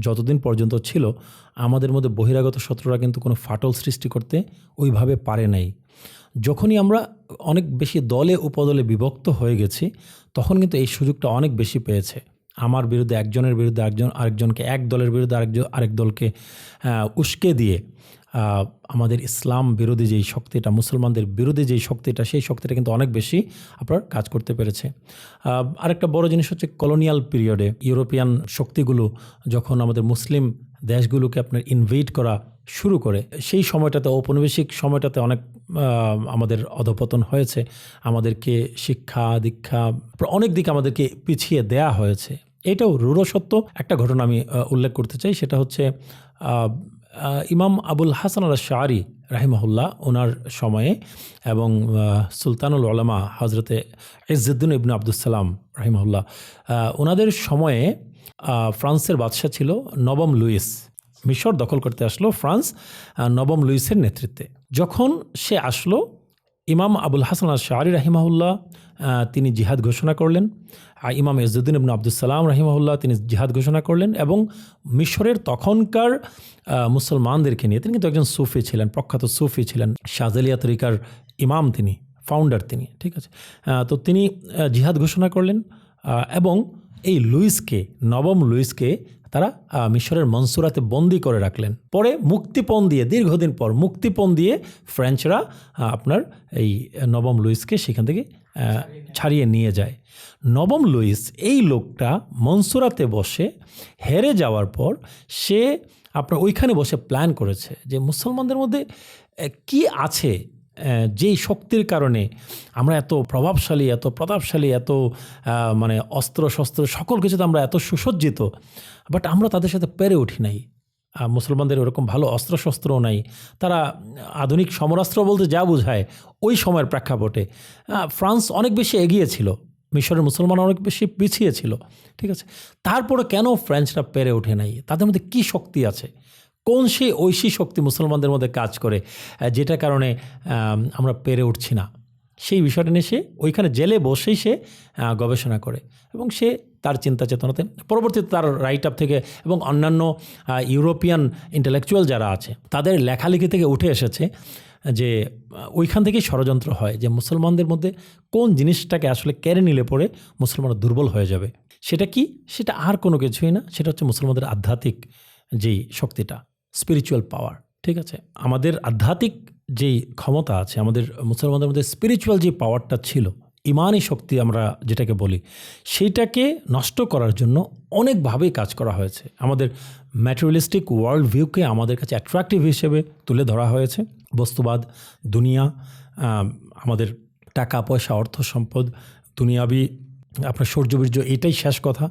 যতদিন পর্যন্ত ছিল, আমাদের মধ্যে বহিরাগত শত্রুরা কিন্তু কোনো ফাটল সৃষ্টি করতে ওইভাবে পারে নাই। যখনই আমরা অনেক বেশি দলে উপদলে বিভক্ত হয়ে গেছি, তখন কিন্তু এই সুযোগটা অনেক বেশি পেয়েছে। আমার বিরুদ্ধে একজনের বিরুদ্ধে আরেকজনকে, এক দলের বিরুদ্ধে আরেক দলকে উস্কে দিয়ে আমাদের ইসলাম বিরোধী যেই শক্তিটা, মুসলমানদের বিরোধী যেই শক্তিটা, সেই শক্তিটা কিন্তু অনেক বেশি আপনার কাজ করতে পেরেছে। আরেকটা বড় জিনিস হচ্ছে কলোনিয়াল পিরিয়ডে ইউরোপিয়ান শক্তিগুলো যখন আমাদের মুসলিম দেশগুলোকে আপনার ইনভেড করা শুরু করে, সেই সময়টাতে, ঔপনিবেশিক সময়টাতে অনেক আমাদের অধঃপতন হয়েছে। আমাদেরকে শিক্ষা দীক্ষা অনেক দিকে আমাদেরকে পিছিয়ে দেয়া হয়েছে। এটাও রূঢ় সত্য। একটা ঘটনা আমি উল্লেখ করতে চাই, সেটা হচ্ছে ইমাম আবুল হাসান আল আশআরি রাহিমাহুল্লাহ ওনার সময়ে এবং সুলতানুল উলামা হজরতে ইজ্জুদ্দিন ইবনে আবদুসসালাম রাহিমাহুল্লাহ, ওনাদের সময়ে ফ্রান্সের বাদশাহ ছিল নবম লুইস। মিশর দখল করতে আসলো ফ্রান্স নবম লুইসের নেতৃত্বে। যখন সে আসলো, ইমাম আবুল হাসান আল আশআরি রাহিমাহুল্লাহ তিনি জিহাদ ঘোষণা করলেন। ইমাম ইজ্জুদ্দিন ইবনে আবদুসসালাম রাহিমাহুল্লাহ তিনি জিহাদ ঘোষণা করলেন এবং মিশরের তখনকার মুসলমানদেরকে নিয়ে, তিনি কিন্তু একজন সুফি ছিলেন, প্রখ্যাত সুফি ছিলেন, শাযেলিয়া তরিকার ইমাম তিনি, ফাউন্ডার তিনি, ঠিক আছে। তো তিনি জিহাদ ঘোষণা করলেন এবং এই লুইসকে, নবম লুইসকে তারা মিশরের মনসুরাতে বন্দি করে রাখলেন। পরে মুক্তিপণ দিয়ে, দীর্ঘদিন পর মুক্তিপণ দিয়ে ফ্রেঞ্চরা আপনার এই নবম লুইসকে সেখান থেকে ছাড়িয়ে নিয়ে যায়। নবম লুইস এই লোকটা মনসুরাতে বসে হেরে যাওয়ার পর সে আপনার ওইখানে বসে প্ল্যান করেছে যে মুসলমানদের মধ্যে কি আছে যেই শক্তির কারণে আমরা এত প্রভাবশালী, এত প্রতাপশালী, এত মানে অস্ত্র শস্ত্র সকল কিছুতে আমরা এত সুসজ্জিত, বাট আমরা তাদের সাথে পেরে উঠি নাই। মুসলমানদের ওরকম ভালো অস্ত্রশস্ত্রও নাই। তারা আধুনিক সমরাস্ত্র বলতে যা বোঝায়, ওই সময়ের প্রেক্ষাপটে ফ্রান্স অনেক বেশি এগিয়ে ছিল, মিশরের মুসলমান অনেক বেশি পিছিয়ে ছিল, ঠিক আছে। তারপরে কেন ফ্রেঞ্চরা পেরে ওঠে নাই? তাদের মধ্যে কি শক্তি আছে? কোন সেই ঐশী শক্তি মুসলমানদের মধ্যে কাজ করে যেটার কারণে আমরা পেরে উঠছি না? সেই বিষয়টা নিয়ে সে ওইখানে জেলে বসেই সে গবেষণা করে এবং সে তার চিন্তা চেতনাতে পরবর্তীতে তার রাইট আপ থেকে এবং অন্যান্য ইউরোপিয়ান ইন্টেলেকচুয়াল যারা আছে তাদের লেখালেখি থেকে উঠে এসেছে যে ওইখান থেকেই ষড়যন্ত্র হয় যে মুসলমানদের মধ্যে কোন জিনিসটাকে আসলে কেড়ে নিলে পরে মুসলমানরা দুর্বল হয়ে যাবে। সেটা কি? সেটা আর কোনো কিছুই না, সেটা হচ্ছে মুসলমানদের আধ্যাত্মিক যেই শক্তিটা, স্পিরিচুয়াল পাওয়ার, ঠিক আছে। আমাদের আধ্যাত্মিক যেই ক্ষমতা আছে, আমাদের মুসলমানদের মধ্যে স্পিরিচুয়াল যে পাওয়ারটা ছিল, ইমানি শক্তি আমরা যেটাকে বলি, সেইটাকে নষ্ট করার জন্য অনেকভাবেই কাজ করা হয়েছে। আমাদের ম্যাটেরিয়ালিস্টিক ওয়ার্ল্ড ভিউকে আমাদের কাছে অ্যাট্রাকটিভ হিসেবে তুলে ধরা হয়েছে। বস্তুবাদ, দুনিয়া, আমাদের টাকা পয়সা, অর্থ সম্পদ, দুনিয়াবি আপনার সৌর্যবীর্য, এটাই শেষ কথা।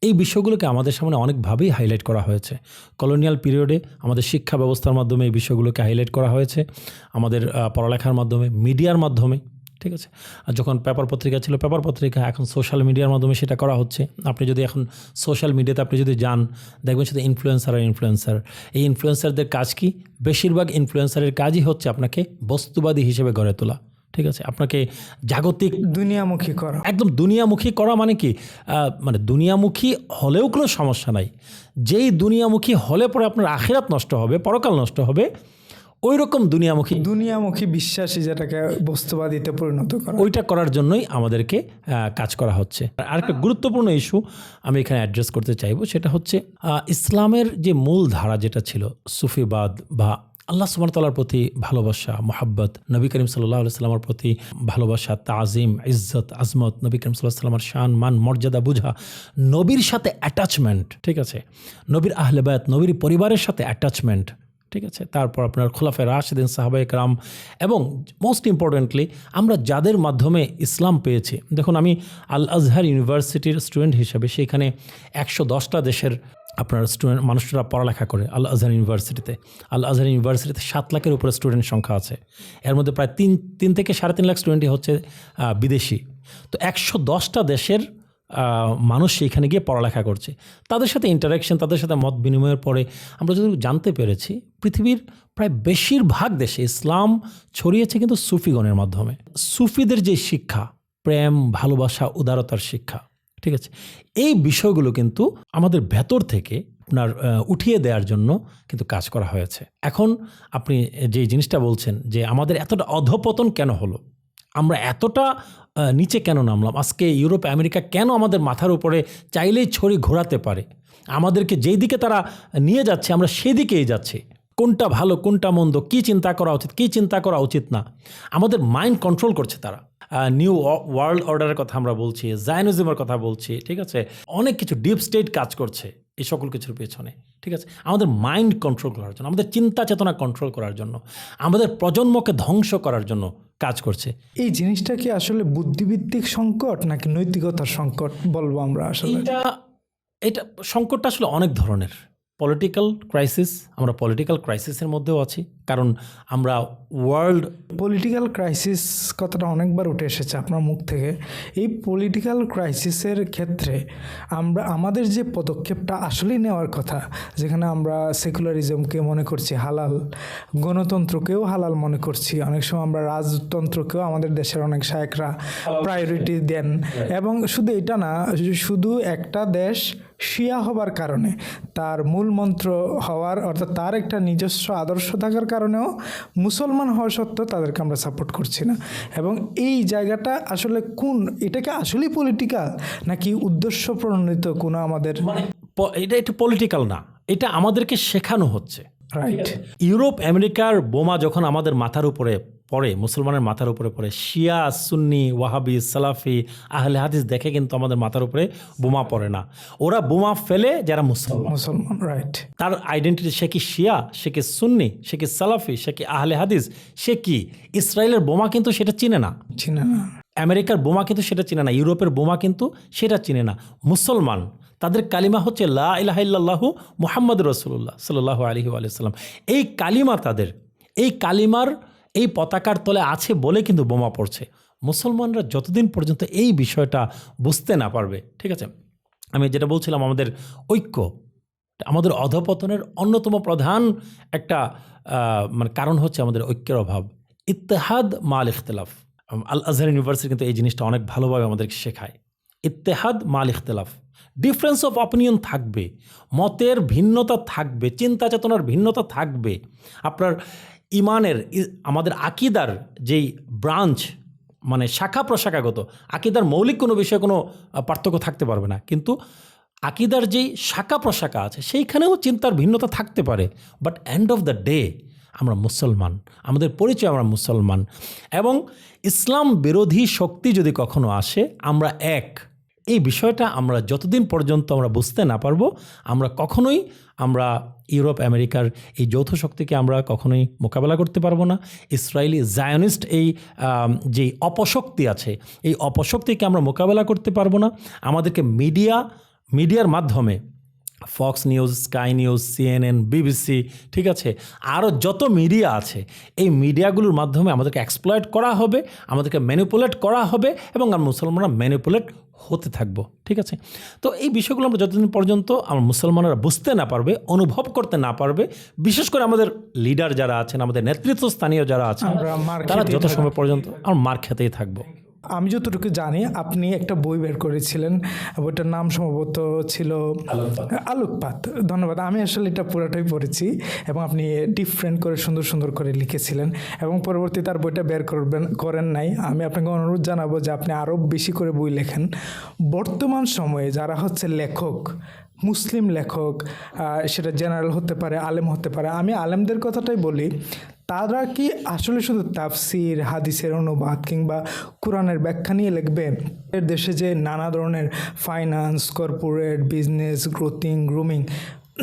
এই বিষয়গুলোকে আমাদের সামনে অনেকভাবেই হাইলাইট করা হয়েছে। কলোনিয়াল পিরিয়ডে আমাদের শিক্ষা ব্যবস্থার মাধ্যমে এই বিষয়গুলোকে হাইলাইট করা হয়েছে, আমাদের পড়ালেখার মাধ্যমে, মিডিয়ার মাধ্যমে, ঠিক আছে। আর যখন পেপার পত্রিকা ছিল, পেপার পত্রিকা, এখন সোশ্যাল মিডিয়ার মাধ্যমে সেটা করা হচ্ছে। আপনি যদি এখন সোশ্যাল মিডিয়াতে আপনি যদি যান, দেখবেন শুধু ইনফ্লুয়েন্সার আর ইনফ্লুয়েন্সার। এই ইনফ্লুয়েন্সারদের কাজ কি? বেশিরভাগ ইনফ্লুয়েন্সারের কাজই হচ্ছে আপনাকে বস্তুবাদী হিসেবে গড়ে তোলা, ঠিক আছে। আপনাকে জাগতিক দুনিয়ামুখী করা, একদম দুনিয়ামুখী করা। মানে কি? মানে দুনিয়ামুখী হলেও কোনো সমস্যা নাই, যেই দুনিয়ামুখী হলে পরে আপনার আখিরাত নষ্ট হবে, পরকাল নষ্ট হবে, ওই রকম দুনিয়ামুখী বিশ্বাসী, যেটাকে বস্তুবাদীতে পরিণত করা, ওইটা করার জন্যই আমাদেরকে কাজ করা হচ্ছে। আর একটা গুরুত্বপূর্ণ ইস্যু আমি এখানে অ্যাড্রেস করতে চাইবো, সেটা হচ্ছে ইসলামের যে মূল ধারা যেটা ছিল সুফিবাদ বা আল্লাহ সুবহানাহু ওয়া তাআলার প্রতি ভালোবাসা, মোহাব্বত, নবী করিম সাল্লাল্লাহু আলাইহি সাল্লামের প্রতি ভালোবাসা, তাজিম, ইজ্জত, আজমত, নবী করিম সাল্লাল্লাহু আলাইহি সাল্লামের শান, মান, মর্যাদা বুঝা, নবীর সাথে অ্যাটাচমেন্ট, ঠিক আছে, নবীর আহলে বায়াত, নবীর পরিবারের সাথে অ্যাটাচমেন্ট, ঠিক আছে, তারপর আপনার খোলাফায়ে রাশিদিন, সাহাবায়ে কেরাম, এবং মোস্ট ইম্পর্টেন্টলি আমরা যাদের মাধ্যমে ইসলাম পেয়েছি। দেখুন, আমি আল আজহার ইউনিভার্সিটির স্টুডেন্ট হিসেবে সেখানে 110টা দেশের আপনার স্টুডেন্ট মানুষরা পড়ালেখা করে আল আজহার ইউনিভার্সিটিতে। আল আজহার ইউনিভার্সিটিতে 7 লাখের উপরে স্টুডেন্ট সংখ্যা আছে। এর মধ্যে প্রায় 3 থেকে 3.5 লাখ স্টুডেন্টই হচ্ছে বিদেশি। তো 110টা দেশের মানুষ সেইখানে গিয়ে পড়ালেখা করছে। তাদের সাথে ইন্টারাকশন, তাদের সাথে মত বিনিময়ের পরে আমরা যদি জানতে পেরেছি পৃথিবীর প্রায় বেশিরভাগ দেশে ইসলাম ছড়িয়েছে কিন্তু সুফিগণের মাধ্যমে। সুফিদের যে শিক্ষা, প্রেম, ভালোবাসা, উদারতার শিক্ষা, ঠিক আছে, এই বিষয়গুলো কিন্তু আমাদের ভেতর থেকে আপনার উঠিয়ে দেওয়ার জন্য কিন্তু কাজ করা হয়েছে। এখন আপনি যে জিনিসটা বলছেন যে আমাদের এতটা অধঃপতন কেন হলো, আমরা এতটা নিচে কেন নামলাম, আজকে ইউরোপ আমেরিকা কেন আমাদের মাথার উপরে চাইলেই ছড়ি ঘোরাতে পারে, আমাদেরকে যেই দিকে তারা নিয়ে যাচ্ছে আমরা সেই দিকেই যাচ্ছি, কোনটা ভালো কোনটা মন্দ, কী চিন্তা করা উচিত কী চিন্তা করা উচিত না, আমাদের মাইন্ড কন্ট্রোল করছে তারা। নিউ ওয়ার্ল্ড অর্ডারের কথা আমরা বলছি, জায়নিজমের কথা বলছি, ঠিক আছে, অনেক কিছু ডিপ স্টেট কাজ করছে এই সকল কিছুর পেছনে, ঠিক আছে, আমাদের মাইন্ড কন্ট্রোল করার জন্য, আমাদের চিন্তা চেতনা কন্ট্রোল করার জন্য, আমাদের প্রজন্মকে ধ্বংস করার জন্য কাজ করছে। এই জিনিসটা কি আসলে বুদ্ধিভিত্তিক সংকট নাকি নৈতিকতার সংকট বলবো আমরা? আসলে এটা সংকটটা আসলে অনেক ধরনের। পলিটিক্যাল ক্রাইসিস, আমরা পলিটিক্যাল ক্রাইসিসের মধ্যেও আছি, কারণ আমরা ওয়ার্ল্ড পলিটিক্যাল ক্রাইসিস কথাটা অনেকবার উঠে এসেছে আপনার মুখ থেকে। এই পলিটিক্যাল ক্রাইসিসের ক্ষেত্রে আমাদের যে পদক্ষেপটা আসলেই নেওয়ার কথা, যেখানে আমরা সেকুলারিজমকে মনে করছি হালাল, গণতন্ত্রকেও হালাল মনে করছি, অনেক সময় আমরা রাজতন্ত্রকেও আমাদের দেশের অনেক শায়েখরা প্রায়োরিটি দেন, এবং শুধু এটা না, শুধু একটা দেশ শিয়া হবার কারণে, তার মূল মন্ত্র হওয়ার অর্থাৎ তার একটা নিজস্ব আদর্শ থাকার কারণেও মুসলমান হওয়া সত্ত্বেও তাদেরকে আমরা সাপোর্ট করছি না। এবং এই জায়গাটা আসলে এটাকে আসলেই পলিটিক্যাল নাকি উদ্দেশ্য প্রণোদিত কোনো আমাদের, এটা একটু পলিটিক্যাল না, এটা আমাদেরকে শেখানো হচ্ছে। রাইট, ইউরোপ আমেরিকার বোমা যখন আমাদের মাথার উপরে পড়ে, মুসলমানের মাথার উপরে পড়ে, শিয়া, সুন্নি, ওয়াহাবি, সালাফি, আহলে হাদিস দেখে কিন্তু আমাদের মাথার উপরে বোমা পড়ে না, ওরা বোমা ফেলে যারা মুসলমান, রাইট, তার আইডেন্টিটি, সে কি শিয়া, সে কি সুন্নি, সে কি সালাফি, সে কি আহলে হাদিস, সে কি ইসরায়েলের বোমা কিন্তু সেটা চিনে না, আমেরিকার বোমা কিন্তু সেটা চিনে না, ইউরোপের বোমা কিন্তু সেটা চিনে না। মুসলমান, তাদের কালিমা হচ্ছে লা ইলাহা ইল্লাল্লাহু মুহাম্মাদুর রাসূলুল্লাহ সাল্লাল্লাহু আলাইহি ওয়া সাল্লাম। এই কালিমা তাদের, এই কালিমার এই পতাকার তলে আছে বলে কিন্তু বোমা পড়ছে। মুসলমানরা যতদিন পর্যন্ত এই বিষয়টা বুঝতে না পারবে, ঠিক আছে, আমি যেটা বলছিলাম, আমাদের ঐক্য, আমাদের অধঃপতনের অন্যতম প্রধান একটা মানে কারণ হচ্ছে আমাদের ঐক্যের অভাব। ইত্তেহাদ মাল ইখতিলাফ, আল আজহার ইউনিভার্সিটি কিন্তু এই জিনিসটা অনেক ভালোভাবে আমাদেরকে শেখায়। ইত্তেহাদ মাল ইখতিলাফ, ডিফারেন্স অফ অপিনিয়ন থাকবে, মতের ভিন্নতা থাকবে, চিন্তা চেতনার ভিন্নতা থাকবে, আপনার ইমানের, আমাদের আকিদার যেই ব্রাঞ্চ, মানে শাখা প্রশাখাগত, আকিদার মৌলিক কোনো বিষয়ে কোনো পার্থক্য থাকতে পারবে না, কিন্তু আকিদার যেই শাখা প্রশাখা আছে সেইখানেও চিন্তার ভিন্নতা থাকতে পারে, but end of the day আমরা মুসলমান, আমাদের পরিচয় আমরা মুসলমান। এবং ইসলাম বিরোধী শক্তি যদি কখনো আসে, আমরা এক, এই বিষয়টা আমরা যতদিন পর্যন্ত আমরা বুঝতে না পারবো, আমরা কখনোই আমরা ইউরোপ আমেরিকার এই যৌথ শক্তিকে আমরা কখনোই মোকাবেলা করতে পারবো না। ইসরায়েলি জায়নিস্ট এই যে অপশক্তি আছে, এই অপশক্তিকে আমরা মোকাবেলা করতে পারবো না। আমাদেরকে মিডিয়ার মাধ্যমে, Fox news, sky news, CNN, BBC, ঠিক আছে, আরও যত মিডিয়া আছে, এই মিডিয়াগুলোর মাধ্যমে আমাদেরকে এক্সপ্লয়েট করা হবে, আমাদেরকে ম্যানিপুলেট করা হবে, এবং আমরা মুসলমানরা ম্যানিপুলেট হতে থাকবো, ঠিক আছে। তো এই বিষয়গুলো আমরা যতদিন পর্যন্ত আমরা মুসলমানরা বুঝতে না পারবে, অনুভব করতে না পারবে, বিশেষ করে আমাদের লিডার যারা আছেন, আমাদের নেতৃত্বস্থানীয় যারা আছেন, তারা যত সময় পর্যন্ত আমরা মার খেতেই থাকবো। আমি যতটুকু জানি আপনি একটা বই বের করেছিলেন, বইটার নাম সম্ভবত ছিল আলোকপাত। ধন্যবাদ। আমি আসলে এটা পুরোটাই পড়েছি এবং আপনি ডিফারেন্ট করে সুন্দর সুন্দর করে লিখেছিলেন এবং পরবর্তীতে তার বইটা বের করেন নাই। আমি আপনাকে অনুরোধ জানাবো যে আপনি আরও বেশি করে বই লেখেন। বর্তমান সময়ে যারা হচ্ছে লেখক, মুসলিম লেখক, সেটা জেনারেল হতে পারে, আলেম হতে পারে, আমি আলেমদের কথাটাই বলি, তারা কি আসলে শুধু তাফসির, হাদিসের অনুবাদ কিংবা কোরআনের ব্যাখ্যা নিয়ে লিখবে? এর দেশে যে নানা ধরনের ফাইন্যান্স, কর্পোরেট, বিজনেস, গ্রুমিং,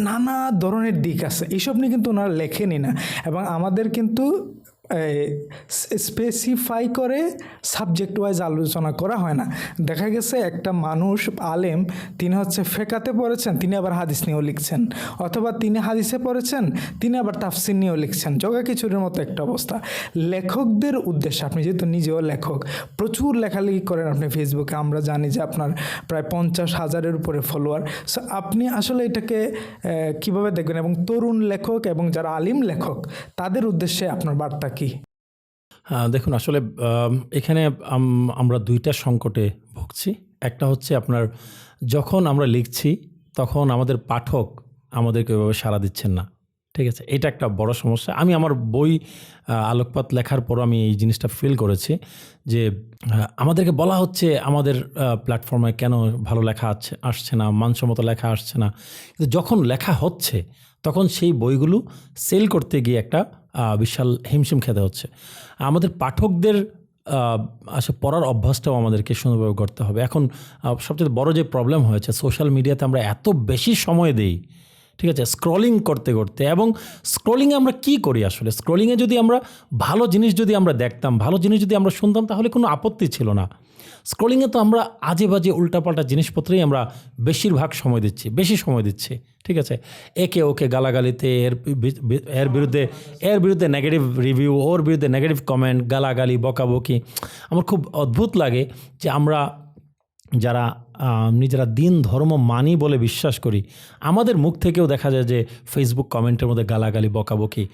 নানা ধরনের দিক আছে, এইসব নিয়ে কিন্তু ওনারা লেখেনই না। এবং আমাদের কিন্তু স্পেসিফাই করে সাবজেক্ট ওয়াইজ আলোচনা করা হয় না। দেখা গেছে একটা মানুষ আলেম, তিনি হচ্ছে ফেকাতে পড়েছেন, তিনি আবার হাদিস নিয়েও লিখছেন, অথবা তিনি হাদিসে পড়েছেন, তিনি আবার তাফসির নিয়েও লিখছেন। জগা খিচুড়ির মতো একটা অবস্থা। লেখকদের উদ্দেশ্যে, আপনি যেহেতু নিজেও লেখক, প্রচুর লেখালেখি করেন আপনি ফেসবুকে, আমরা জানি যে আপনার প্রায় 50,000-এর উপরে ফলোয়ার। সো আপনি আসলে এটাকে কিভাবে দেখবেন, এবং তরুণ লেখক এবং যারা আলিম লেখক তাদের উদ্দেশ্যে আপনার বার্তা কি? দেখুন, আসলে এখানে আমরা দুইটা সংকটে ভুগছি। একটা হচ্ছে আপনার, যখন আমরা লিখছি তখন আমাদের পাঠক আমাদেরকে ওইভাবে সাড়া দিচ্ছেন না। ঠিক আছে, এটা একটা বড় সমস্যা। আমি আমার বই আলোকপাত লেখার পর আমি এই জিনিসটা ফিল করেছি যে আমাদেরকে বলা হচ্ছে আমাদের প্ল্যাটফর্মে কেন ভালো লেখা আসছে না, মানসম্মত লেখা আসছে না। কিন্তু যখন লেখা হচ্ছে তখন সেই বইগুলো সেল করতে গিয়ে একটা বিশাল হিমশিম খেতে হচ্ছে। আমাদের পাঠকদের আসলে পড়ার অভ্যাসটাও আমাদেরকে সুন্দরভাবে করতে হবে। এখন সবচেয়ে বড় যে প্রবলেম হয়েছে, সোশ্যাল মিডিয়াতে আমরা এত বেশি সময় দিই, ঠিক আছে, স্ক্রলিং করতে করতে। এবং স্ক্রলিংয়ে আমরা কি করি আসলে? স্ক্রলিংয়ে যদি আমরা ভালো জিনিস যদি আমরা দেখতাম, ভালো জিনিস যদি আমরা শুনতাম, তাহলে কোনো আপত্তি ছিল না। স্ক্রলিংয়ে তো আমরা আজে বাজে উল্টাপাল্টা জিনিসপত্রেই আমরা বেশি সময় দিচ্ছি। ঠিক আছে, একে ওকে গালাগালিতে, এর বিরুদ্ধে নেগেটিভ রিভিউ, ওর বিরুদ্ধে নেগেটিভ কমেন্ট, গালাগালি, বকাবকি। আমার খুব অদ্ভুত লাগে যে আমরা যারা নিজেরা দিন ধর্ম মানি বলে বিশ্বাস করি, আমাদের মুখ থেকেও দেখা যায় যে ফেসবুক কমেন্টের মধ্যে গালাগালি, বকাবকি।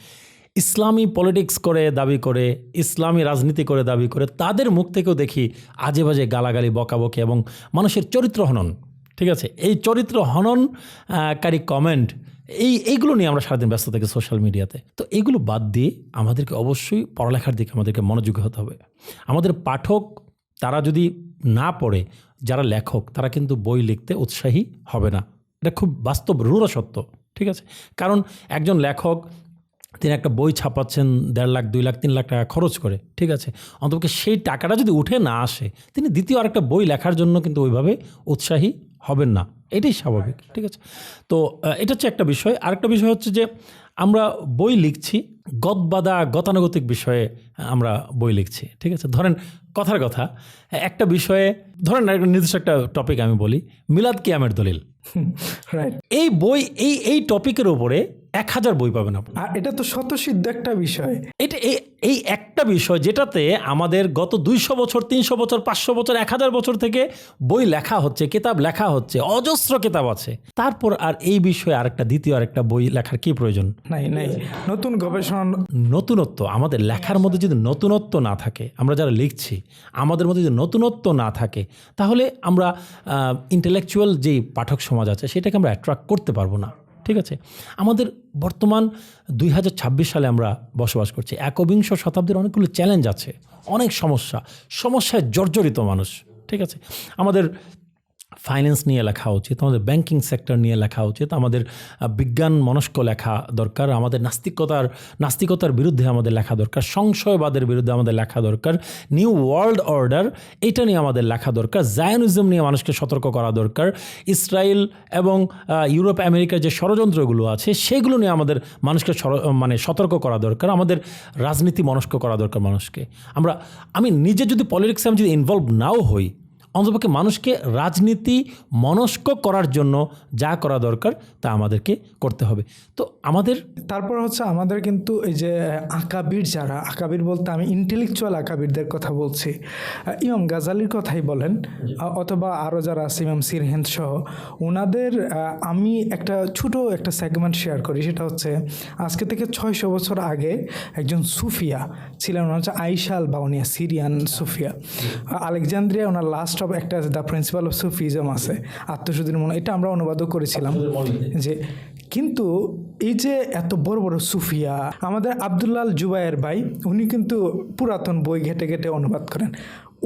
ইসলামী পলিটিক্স করে দাবি করে, ইসলামী রাজনীতি করে দাবি করে, তাদের মুখ থেকেও দেখি আজে বাজে গালাগালি, বকাবকি এবং মানুষের চরিত্র হনন। ঠিক আছে, এই চরিত্র হননকারী কমেন্ট, এইগুলো নিয়ে আমরা সারাদিন ব্যস্ত থাকি সোশ্যাল মিডিয়াতে। তো এইগুলো বাদ দিয়ে আমাদেরকে অবশ্যই পড়ালেখার দিকে আমাদেরকে মনোযোগী হতে হবে। আমাদের পাঠক তারা যদি না পড়ে, যারা লেখক তারা কিন্তু বই লিখতে উৎসাহী হবে না। এটা খুব বাস্তব রূঢ় সত্য। ঠিক আছে, কারণ একজন লেখক তিনি একটা বই ছাপাচ্ছেন 1.5 লাখ, 2 লাখ, 3 লাখ টাকা খরচ করে। ঠিক আছে, অন্তত সেই টাকাটা যদি উঠে না আসে, তিনি দ্বিতীয় আরেকটা বই লেখার জন্য কিন্তু ওইভাবে উৎসাহী হবেন না। এটাই স্বাভাবিক। ঠিক আছে, তো এটা হচ্ছে একটা বিষয়। আরেকটা বিষয় হচ্ছে যে আমরা বই লিখছি গতানুগতিক বিষয়ে আমরা বই লিখছি। ঠিক আছে, ধরেন কথার কথা একটা বিষয়ে, ধরেন নির্দিষ্ট একটা টপিক আমি বলি, মিলাদ কিয়ামের দলিল। রাইট, এই বই এই টপিকের উপরে 1000 বই পাবেন আপনি। আর এটা তো স্বতঃসিদ্ধ একটা বিষয়। এটা এই একটা বিষয় যেটাতে আমাদের গত 200 বছর, 300 বছর, 500 বছর, 1000 বছর থেকে বই লেখা হচ্ছে, কিতাব লেখা হচ্ছে, অজস্র কিতাব আছে। তারপর আর এই বিষয়ে দ্বিতীয় আরেকটা বই লেখার কি প্রয়োজন? নাই, নতুন গবেষণা, নতুনত্ব। আমাদের লেখার মধ্যে যদি নতুনত্ব না থাকে, আমরা যারা লিখছি আমাদের মধ্যে যদি নতুনত্ব না থাকে, তাহলে আমরা ইন্টেলেকচুয়াল যেই পাঠক সমাজ আছে সেটাকে আমরা অ্যাট্রাক্ট করতে পারবো না। ঠিক আছে, আমাদের বর্তমান 2026 সালে আমরা বসবাস করছি। 21শ শতাব্দীর অনেকগুলো চ্যালেঞ্জ আছে, অনেক সমস্যায় জর্জরিত মানুষ। ঠিক আছে, আমাদের ফাইন্যান্স নিয়ে লেখা উচিত, আমাদের ব্যাংকিং সেক্টর নিয়ে লেখা উচিত, আমাদের বিজ্ঞান মনস্ক লেখা দরকার, আমাদের নাস্তিকতার বিরুদ্ধে আমাদের লেখা দরকার, সংশয়বাদের বিরুদ্ধে আমাদের লেখা দরকার, নিউ ওয়ার্ল্ড অর্ডার এটা নিয়ে আমাদের লেখা দরকার, জায়নিজম নিয়ে মানুষকে সতর্ক করা দরকার, ইসরায়েল এবং ইউরোপ আমেরিকার যে ষড়যন্ত্রগুলো আছে সেগুলো নিয়ে আমাদের মানুষকে সতর্ক করা দরকার, আমাদের রাজনীতি মনস্ক করা দরকার মানুষকে। আমি নিজে যদি পলিটিক্সে আমি যদি ইনভলভ নাও হই, অন্ততপক্ষে মানুষকে রাজনীতি মনস্ক করার জন্য যা করা দরকার তা আমাদেরকে করতে হবে। তো আমাদের তারপর হচ্ছে আমাদের কিন্তু এই যে আকাবির, যারা আকাবির বলতে আমি ইন্টেলেকচুয়াল আকাবিরদের কথা বলছি, ইমাম গাজালির কথাই বলেন অথবা আরও যারা আছে ইমাম সিরহিন্দ সহ, ওনাদের আমি একটা ছোট একটা সেগমেন্ট শেয়ার করি। সেটা হচ্ছে আজকে থেকে 600 বছর আগে একজন সুফিয়া ছিলেন, ওনার হচ্ছে আয়েশা আল বাউনিয়া, সিরিয়ান সুফিয়া। আলেকজান্দ্রিয়া ওনার লাস্ট অফ একটা দ্য প্রিন্সিপাল অফ সুফিজম আছে, আত্মশুদ্ধির মনে, এটা আমরা অনুবাদও করেছিলাম। যে কিন্তু এই যে এত বড় বড় সুফিয়া, আমাদের আব্দুল্লাহ আল জুবায়ের ভাই, উনি কিন্তু পুরাতন বই ঘেটে ঘেটে অনুবাদ করেন।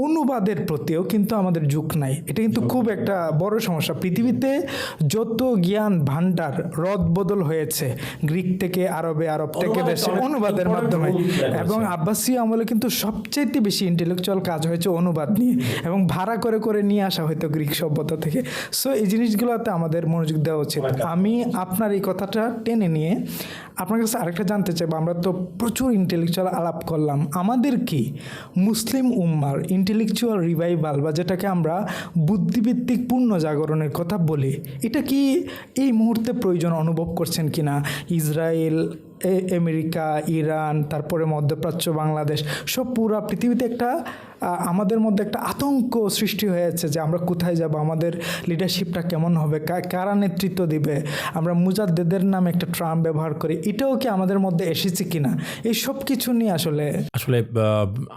অনুবাদের প্রতিও কিন্তু আমাদের যুগ নাই, এটা কিন্তু খুব একটা বড় সমস্যা। পৃথিবীতে যত জ্ঞান ভান্ডার রদ বদল হয়েছে গ্রিক থেকে আরবে, আরব থেকে দেশে, অনুবাদের মাধ্যমে। এবং আব্বাসীয় আমলে কিন্তু সবচেয়ে বেশি ইন্টেলেকচুয়াল কাজ হয়েছে অনুবাদ নিয়ে, এবং ভাড়া করে করে নিয়ে আসা হয়তো গ্রিক সভ্যতা থেকে। সো এই জিনিসগুলোতে আমাদের মনোযোগ দেওয়া উচিত। আমি আপনার এই কথাটা টেনে নিয়ে আপনার কাছে আরেকটা জানতে চাইবো। আমরা তো প্রচুর ইন্টেলেকচুয়াল আলাপ করলাম, আমাদের কি মুসলিম উম্মার ইন্টেলেকচুয়াল রিভাইভাল বা যেটাকে আমরা বুদ্ধিভিত্তিক পূর্ণ জাগরণের কথা বলি, এটা কি এই মুহূর্তে প্রয়োজন অনুভব করছেন কিনা? ইসরায়েল, আমেরিকা, ইরান, তারপরে মধ্যপ্রাচ্য, বাংলাদেশ, সব পুরা পৃথিবীতে একটা আমাদের মধ্যে একটা আতঙ্ক সৃষ্টি হয়েছে যে আমরা কোথায় যাব, আমাদের লিডারশিপটা কেমন হবে, কারা নেতৃত্ব দিবে, আমরা মুজাদ্দেদের নামে একটা ট্রাম ব্যবহার করি, এটাও কি আমাদের মধ্যে এসেছে কিনা? এই সব কিছু নিয়ে আসলে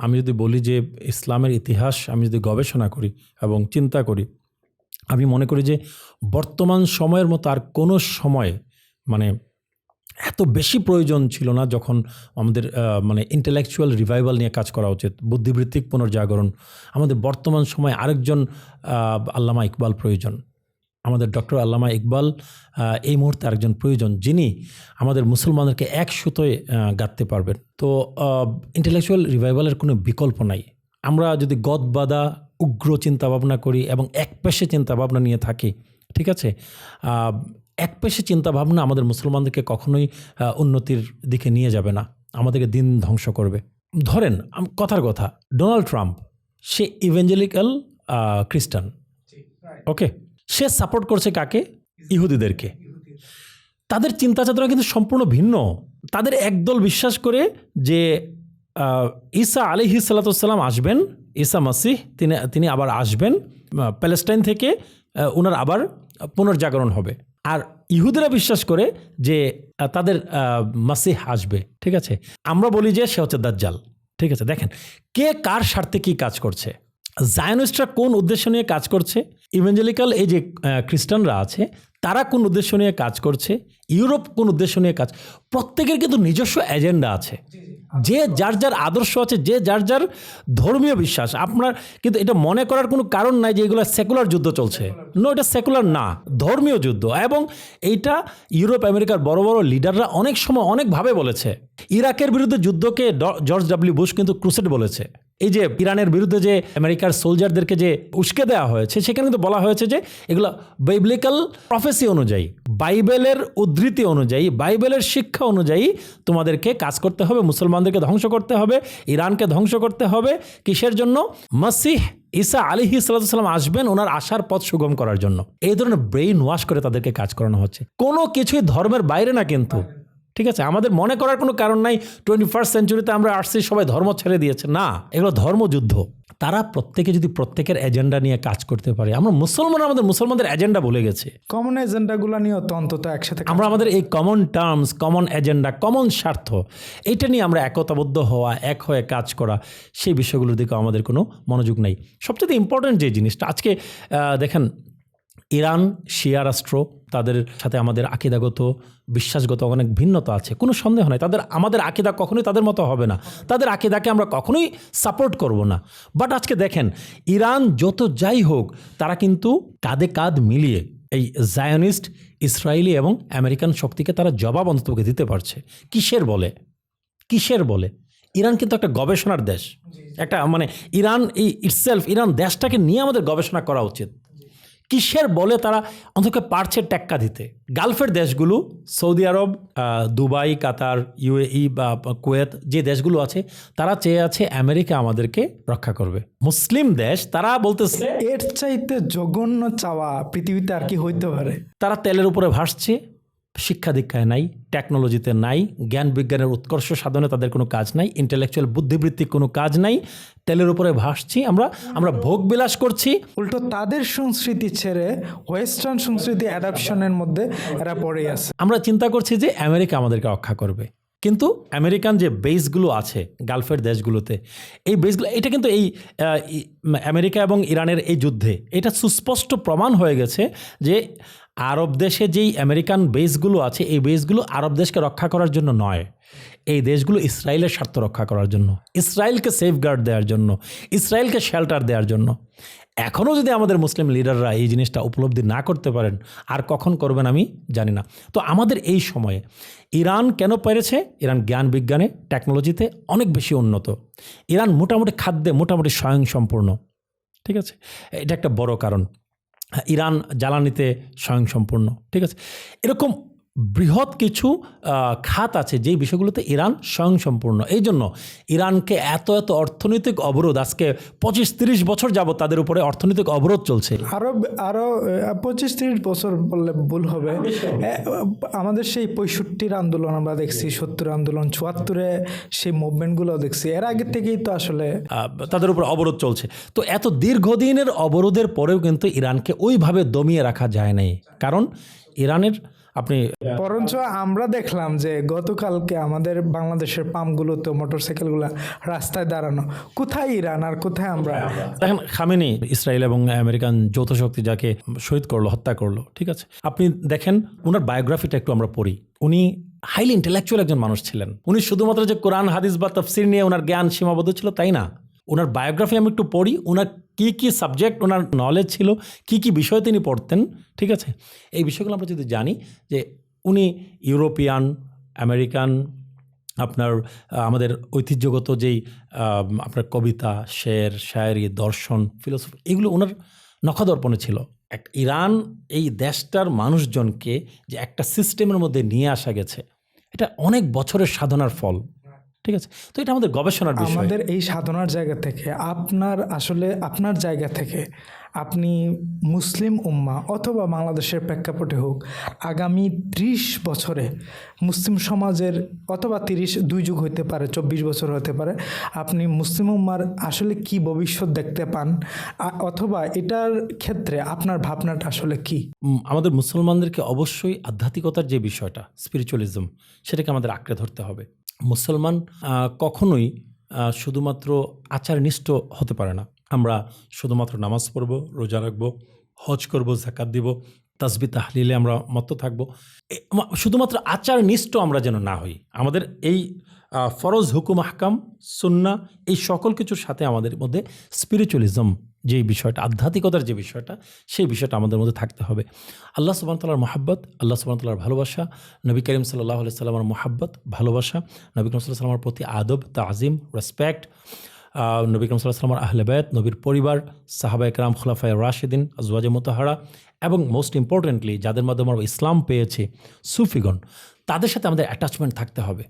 আমি যদি বলি যে ইসলামের ইতিহাস আমি যদি গবেষণা করি এবং চিন্তা করি, আমি মনে করি যে বর্তমান সময়ের মতো আর কোনো সময় মানে এত বেশি প্রয়োজন ছিল না যখন আমাদের ইন্টেলেকচুয়াল রিভাইভাল নিয়ে কাজ করা উচিত, বুদ্ধিবৃত্তিক পুনর্জাগরণ। আমাদের বর্তমান সময়ে আরেকজন আল্লামা ইকবাল প্রয়োজন, আমাদের ডক্টর আল্লামা ইকবাল এই মুহূর্তে আরেকজন প্রয়োজন, যিনি আমাদের মুসলমানদেরকে এক সুতোয় গাঁথতে পারবেন। তো ইন্টেলেকচুয়াল রিভাইভালের কোনো বিকল্প নাই। আমরা যদি গদবাঁধা উগ্র চিন্তাভাবনা করি এবং একপেশে চিন্তাভাবনা নিয়ে থাকি, ঠিক আছে, একপেশে চিন্তাভাবনা আমাদের মুসলমানদেরকে কখনোই উন্নতির দিকে নিয়ে যাবে না, আমাদেরকে দিন ধ্বংস করবে। ধরেন কথার কথা, ডোনাল্ড ট্রাম্প, সে ইভেঞ্জেলিক্যাল খ্রিস্টান, ওকে, সে সাপোর্ট করছে কাকে? ইহুদিদেরকে। তাদের চিন্তা চেতনা কিন্তু সম্পূর্ণ ভিন্ন। তাদের একদল বিশ্বাস করে যে ঈসা আলাইহিস সালাতুস-সালাম আসবেন, ঈসা মাসিহ তিনি আবার আসবেন প্যালেস্টাইন থেকে, ওনার আবার পুনর্জাগরণ হবে। আর ইহুদিরা বিশ্বাস করে যে তাদের মাসিহ আসবে, ঠিক আছে। আমরা বলি যে সে হচ্ছে দাজ্জাল, ঠিক আছে। দেখেন কে কার স্বার্থে কি কাজ করছে, জায়নিস্টরা কোন উদ্দেশ্য নিয়ে কাজ করছে, ইভেঞ্জেলিক্যাল এই যে খ্রিস্টানরা আছে তারা কোন উদ্দেশ্য নিয়ে কাজ করছে, ইউরোপ কোন উদ্দেশ্য নিয়ে কাজ, প্রত্যেকের কিন্তু নিজস্ব এজেন্ডা আছে, যে যার যার আদর্শ আছে, যে যার যার ধর্মীয় বিশ্বাস। আপনার কিন্তু এটা মনে করার কোনো কারণ নাই যে এগুলো সেকুলার যুদ্ধ চলছে। নো, এটা সেকুলার না, ধর্মীয় যুদ্ধ। এবং এইটা ইউরোপ আমেরিকার বড় বড় লিডাররা অনেক সময় অনেকভাবে বলেছে। ইরাকের বিরুদ্ধে যুদ্ধকে জর্জ ডব্লিউ বুশ কিন্তু ক্রুসেড বলেছে। এই যে ইরানের বিরুদ্ধে যে আমেরিকার সোলজারদেরকে যে উস্কে দেওয়া হয়েছে, সেখানে কিন্তু বলা হয়েছে যে এগুলো বাইবেলিক্যাল প্রফেসি অনুযায়ী, বাইবেলের উদ্ধৃতি অনুযায়ী, বাইবেলের শিক্ষা অনুযায়ী তোমাদেরকে কাজ করতে হবে, মুসলমানদেরকে ধ্বংস করতে হবে, ইরানকে ধ্বংস করতে হবে। কিসের জন্য? মাসিহ ঈসা আলাইহিস সালাম আসবেন, ওনার আসার পথ সুগম করার জন্য। এই ধরনের ব্রেইন ওয়াশ করে তাদেরকে কাজ করানো হচ্ছে। কোনো কিছুই ধর্মের বাইরে না কিন্তু, ঠিক আছে। আমাদের মনে করার কোনো কারণ নাই 21st সেঞ্চুরিতে আমরা আসছি সবাই ধর্ম ছেড়ে দিয়েছে, না, এগুলো ধর্মযুদ্ধ। তারা প্রত্যেকে যদি প্রত্যেকের এজেন্ডা নিয়ে কাজ করতে পারে, আমরা মুসলমান আমাদের মুসলমানদের এজেন্ডা ভুলে গেছি। কমন এজেন্ডাগুলো নিয়ে অন্তত একসাথে আমরা আমাদের এই common terms, common agenda, common স্বার্থ, এইটা নিয়ে আমরা একতাবদ্ধ হওয়া, এক হয়ে কাজ করা, সেই বিষয়গুলোর দিকে আমাদের কোনো মনোযোগ নেই। সবচেয়ে ইম্পর্টেন্ট যে জিনিসটা আজকে দেখেন, ইরান শিয়া রাষ্ট্র, তাদের সাথে আমাদের আকিদাগত বিশ্বাসগত অনেক ভিন্নতা আছে, কোনো সন্দেহ নাই। আমাদের আকিদা কখনোই তাদের মতো হবে না, তাদের আকিদাকে আমরা কখনোই সাপোর্ট করব না। বাট আজকে দেখেন, ইরান যত যাই হোক, তারা কিন্তু কাঁধে কাঁধ মিলিয়ে এই জায়নিস্ট, ইসরায়েলি এবং আমেরিকান শক্তিকে তারা জবাব অন্ততপক্ষে দিতে পারছে। কিসের বলে? ইরান কিন্তু একটা গবেষণার দেশ, একটা ইরান ইটসেলফ, ইরান দেশটাকে নিয়ে আমাদের গবেষণা করা উচিত। কিসের বলে তারা অন্তত পারছে টেক্কা দিতে? গালফের দেশগুলো, সৌদি আরব, দুবাই, কাতার, ইউএই বা কুয়েত, যে দেশগুলো আছে, তারা চেয়ে আছে আমেরিকা আমাদেরকে রক্ষা করবে। মুসলিম দেশ তারা বলতেছে এর চাইতে জঘন্য চাওয়া পৃথিবীতে আর কি হইতে পারে? তারা তেলের উপরে ভাসছে, শিক্ষা দীক্ষায় নাই, টেকনোলজিতে নাই, জ্ঞান বিজ্ঞানের উৎকর্ষ সাধনে তাদের কোনো কাজ নাই, ইন্টেলেকচুয়াল বুদ্ধিবৃত্তিক কোনো কাজ নাই, তেলের উপরে ভাসছি আমরা ভোগ বিলাস করছি। উল্টো তাদের সংস্কৃতি ছেড়ে ওয়েস্টার্ন সংস্কৃতি অ্যাডাপশনের মধ্যে এরা পড়ে আছে। আমরা চিন্তা করছি যে আমেরিকা আমাদেরকে রক্ষা করবে, কিন্তু আমেরিকান যে বেসগুলো আছে গালফের দেশগুলোতে, এই বেসগুলো, এটা কিন্তু এই আমেরিকা এবং ইরানের এই যুদ্ধে এটা সুস্পষ্ট প্রমাণ হয়ে গেছে যে আরব দেশে যেই আমেরিকান বেসগুলো আছে, এই বেসগুলো আরব দেশকে রক্ষা করার জন্য নয়, এই দেশগুলো ইসরায়েলের স্বার্থ রক্ষা করার জন্য, ইসরায়েলকে সেফগার্ড দেওয়ার জন্য, ইসরায়েলকে শেল্টার দেওয়ার জন্য। এখনও যদি আমাদের মুসলিম লিডাররা এই জিনিসটা উপলব্ধি না করতে পারেন, আর কখন করবেন আমি জানি না। তো আমাদের এই সময়ে ইরান কেন পেরেছে? ইরান জ্ঞান বিজ্ঞানে, টেকনোলজিতে অনেক বেশি উন্নত। ইরান মোটামুটি খাদ্যে মোটামুটি স্বয়ংসম্পূর্ণ, ঠিক আছে, এটা একটা বড় কারণ। ইরান জ্বালানিতে স্বয়ংসম্পূর্ণ, ঠিক আছে। এরকম বৃহৎ কিছু খাত আছে যেই বিষয়গুলোতে ইরান স্বয়ংসম্পূর্ণ। এই জন্য ইরানকে এত অর্থনৈতিক অবরোধ, আজকে 25-30 বছর যাবত তাদের উপরে অর্থনৈতিক অবরোধ চলছে। আরো 25-30 বছর বললে ভুল হবে। আমাদের সেই 65-র আন্দোলন আমরা দেখছি, 70 আন্দোলন, 74-এ সেই মুভমেন্টগুলো দেখছি। এর আগে থেকেই তো আসলে তাদের উপর অবরোধ চলছে। তো এত দীর্ঘদিনের অবরোধের পরেও কিন্তু ইরানকে ওইভাবে দমিয়ে রাখা যায় নাই, কারণ ইরানের বরঞ্চ আমরা দেখলাম যে গতকালকে আমাদের বাংলাদেশের পাম্পগুলোতে মোটরসাইকেলগুলো রাস্তায় দাঁড়ানো। কোথায় ইরান আর কোথায় আমরা? দেখেন, খামেনি ইসরায়েল এবং আমেরিকান যৌথ শক্তি যাকে শহীদ করলো, হত্যা করলো, ঠিক আছে, আপনি দেখেন ওনার বায়োগ্রাফিটা একটু আমরা পড়ি। উনি হাইলি ইন্টেলেকচুয়াল একজন মানুষ ছিলেন। উনি শুধুমাত্র যে কোরআন হাদিস বা তাফসির নিয়ে ওনার জ্ঞান সীমাবদ্ধ ছিল তাই না। ওনার বায়োগ্রাফি আমি একটু পড়ি, ওনার কী সাবজেক্ট, ওনার নলেজ ছিল, কী বিষয় তিনি পড়তেন, ঠিক আছে। এই বিষয়গুলো আমরা যদি জানি যে উনি ইউরোপিয়ান, আমেরিকান, আপনার আমাদের ঐতিহ্যগত যেই আপনার কবিতা, শের, শায়েরি, দর্শন, ফিলোসফি, এগুলো ওনার নখদর্পণে ছিল। ইরান এই দেশটার মানুষজনকে যে একটা সিস্টেমের মধ্যে নিয়ে আসা গেছে, এটা অনেক বছরের সাধনার ফল, ঠিক আছে। তো এটা আমাদের গবেষণার বিষয়। আমাদের এই সাধনার জায়গা থেকে আপনার জায়গা থেকে আপনি মুসলিম উম্মাহ অথবা বাংলাদেশের প্রেক্ষাপটে হোক, আগামী 30 বছরে মুসলিম সমাজের, অথবা 2 যুগ হতে পারে, 24 বছর হতে পারে, আপনি মুসলিম উম্মার আসলে কি ভবিষ্যৎ দেখতে পান, অথবা এটার ক্ষেত্রে আপনার ভাবনাটা আসলে কি? আমাদের মুসলমানদেরকে অবশ্যই আধ্যাত্মিকতার যে বিষয়টা, স্পিরিচুয়ালিজম, সেটাকে আমাদের আঁকড়ে ধরতে হবে। মুসলমান কখনোই শুধুমাত্র আচারনিষ্ঠ হতে পারে না। আমরা শুধুমাত্র নামাজ পড়ব, রোজা রাখবো, হজ করব, যাকাত দিব, তাসবিহ তাহলিলে আমরা মত্ত থাকবো, শুধুমাত্র আচারনিষ্ঠ আমরা যেন না হই। আমাদের এই ফরজ, হুকুম, আহকাম, সুন্নাহ, এই সকল কিছুর সাথে আমাদের মধ্যে স্পিরিচুয়ালিজম যে বিষয়টা, আধ্যাত্মিকতার যে বিষয়টা, সেই বিষয়টা আমাদের মধ্যে থাকতে হবে। আল্লাহ সুবহানাহু ওয়া তাআলার মহব্বত, আল্লাহ সুবহানাহু ওয়া তাআলার ভালোবাসা, নবী করিম সাল্লাল্লাহু আলাইহি সাল্লামের মহব্বত, ভালোবাসা, নবী করিম সাল্লাল্লাহু আলাইহি সাল্লামের প্রতি আদব, তাজিম, রেসপেক্ট, নবী করিম সাল্লাল্লাহু আলাইহি সাল্লামের আহলে বাইত, নবীর পরিবার, সাহাবায়ে কেরাম, খুলাফায়ে রাশিদিন, আজওয়াজে মুতাহারা, এবং মোস্ট ইম্পর্টেন্টলি যাদের মাধ্যমে আমরা ইসলাম পেয়েছি, সুফিগণ, তাদের সাথে আমাদের অ্যাটাচমেন্ট থাকতে হবে।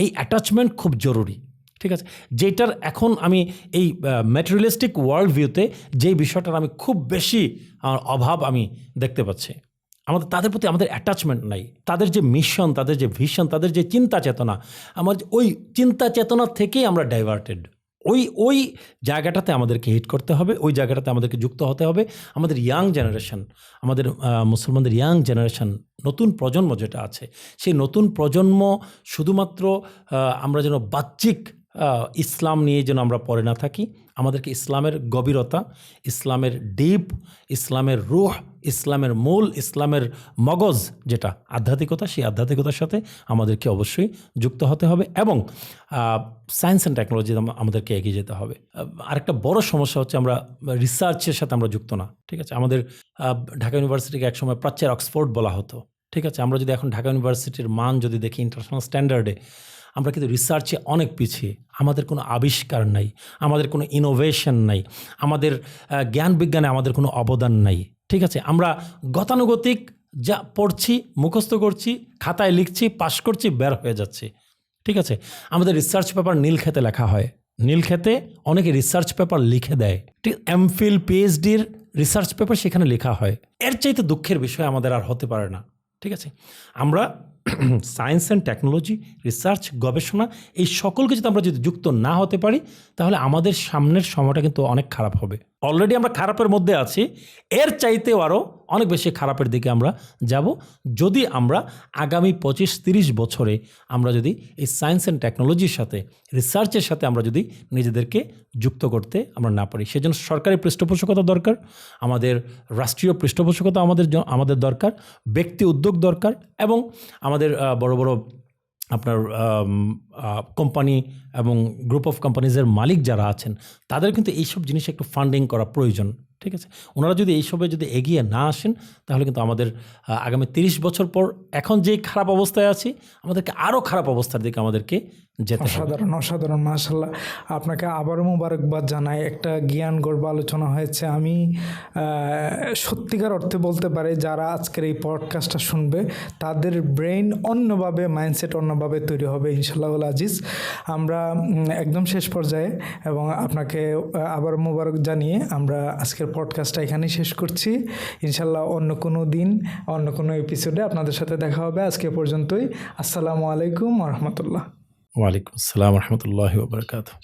এই অ্যাটাচমেন্ট খুব জরুরি, ঠিক আছে। যেটার এখন আমি এই ম্যাটেরিয়ালিস্টিক ওয়ার্ল্ড ভিউতে যেই বিষয়টার আমি খুব বেশি অভাব আমি দেখতে পাচ্ছি, তাদের প্রতি আমাদের অ্যাটাচমেন্ট নাই। তাদের যে মিশন, তাদের যে ভিশন, তাদের যে চিন্তা চেতনা, ওই চিন্তা চেতনা থেকেই আমরা ডাইভার্টেড। ওই জায়গাটাতে আমাদেরকে হিট করতে হবে, ওই জায়গাটাতে আমাদেরকে যুক্ত হতে হবে। আমাদের ইয়াং জেনারেশন, আমাদের মুসলমানদের ইয়াং জেনারেশন, নতুন প্রজন্ম যেটা আছে, সেই নতুন প্রজন্ম শুধুমাত্র আমরা যেন বাহ্যিক ইসলাম নিয়ে যেন আমরা পড়ে না থাকি। আমাদেরকে ইসলামের গভীরতা, ইসলামের ডিপ, ইসলামের রুহ, ইসলামের মূল, ইসলামের মগজ যেটা আধ্যাত্মিকতা, সেই আধ্যাত্মিকতার সাথে আমাদেরকে অবশ্যই যুক্ত হতে হবে, এবং সায়েন্স অ্যান্ড টেকনোলজি আমাদেরকে এগিয়ে যেতে হবে। আরেকটা বড় সমস্যা হচ্ছে আমরা রিসার্চের সাথে আমরা যুক্ত না, ঠিক আছে। আমাদের ঢাকা ইউনিভার্সিটিকে একসময় প্রাচ্যের অক্সফোর্ড বলা হতো, ঠিক আছে। আমরা যদি এখন ঢাকা ইউনিভার্সিটির মান যদি দেখি ইন্টারন্যাশনাল স্ট্যান্ডার্ডে, আমরা কিন্তু রিসার্চে অনেক পিছিয়ে। আমাদের কোনো আবিষ্কার নাই, আমাদের কোনো ইনোভেশন নাই, আমাদের জ্ঞান বিজ্ঞানে আমাদের কোনো অবদান নাই, ঠিক আছে, আমরা গতানুগতিক যা পড়ছি, মুখস্থ করছি, খাতায় লিখছি, পাশ করছি, বের হয়ে যাচ্ছি। ঠিক আছে, আমাদের রিসার্চ পেপার নীলক্ষেতে লেখা হয়, নীলক্ষেতে অনেকে রিসার্চ পেপার লিখে দেয়, ঠিক, এমফিল পিএইচডির রিসার্চ পেপার সেখানে লেখা হয়। এর চাইতে দুঃখের বিষয় আমাদের আর হতে পারে না। ঠিক আছে, আমরা সায়েন্স অ্যান্ড টেকনোলজি, রিসার্চ, গবেষণা এই সকল কিছুতে আমরা যদি যুক্ত না হতে পারি তাহলে আমাদের সামনের সময়টা কিন্তু অনেক খারাপ হবে। অলরেডি আমরা খারাপের মধ্যে আছি, এর চাইতেও আরও অনেক বেশি খারাপের দিকে আমরা যাব যদি আমরা আগামী 25-30 বছরে আমরা যদি এই সায়েন্স অ্যান্ড টেকনোলজির সাথে, রিসার্চের সাথে আমরা যদি নিজেদেরকে যুক্ত করতে আমরা না পারি। সেজন্য সরকারি পৃষ্ঠপোষকতা দরকার, আমাদের রাষ্ট্রীয় পৃষ্ঠপোষকতা আমাদের দরকার, ব্যক্তি উদ্যোগ দরকার, এবং আমাদের বড় বড় আপনার কোম্পানি এবং গ্রুপ অফ কোম্পানিজের মালিক যারা আছেন তাদের কিন্তু এইসব জিনিস একটু ফান্ডিং করা প্রয়োজন। ঠিক আছে, ওনারা যদি এইসবে যদি এগিয়ে না আসেন তাহলে কিন্তু আমাদের আগামী 30 বছর পর এখন যে খারাপ অবস্থায় আছি আমাদেরকে আরও খারাপ অবস্থার দিকে আমাদেরকে যেতে হবে। অসাধারণ মাশাআল্লাহ, আপনাকে আবারও মোবারকবাদ জানাই। একটা জ্ঞান গর্ব আলোচনা হয়েছে। আমি সত্যিকার অর্থে বলতে পারি যারা আজকের এই পডকাস্টটা শুনবে তাদের ব্রেইন অন্যভাবে, মাইন্ডসেট অন্যভাবে তৈরি হবে ইনশাআল্লাহ আজিজ। আমরা একদম শেষ পর্যায়ে, এবং আপনাকে আবার মোবারক জানিয়ে আমরা আজকের পডকাস্টটা এখানেই শেষ করছি। ইনশাআল্লাহ অন্য কোনো দিন, অন্য কোনো এপিসোডে আপনাদের সাথে দেখা হবে। আজকে পর্যন্তই। আসসালামু আলাইকুম ওয়া রাহমাতুল্লাহ। ওয়ালাইকুম আসসালাম ওয়া রাহমাতুল্লাহি ওয়া বারাকাতুহু।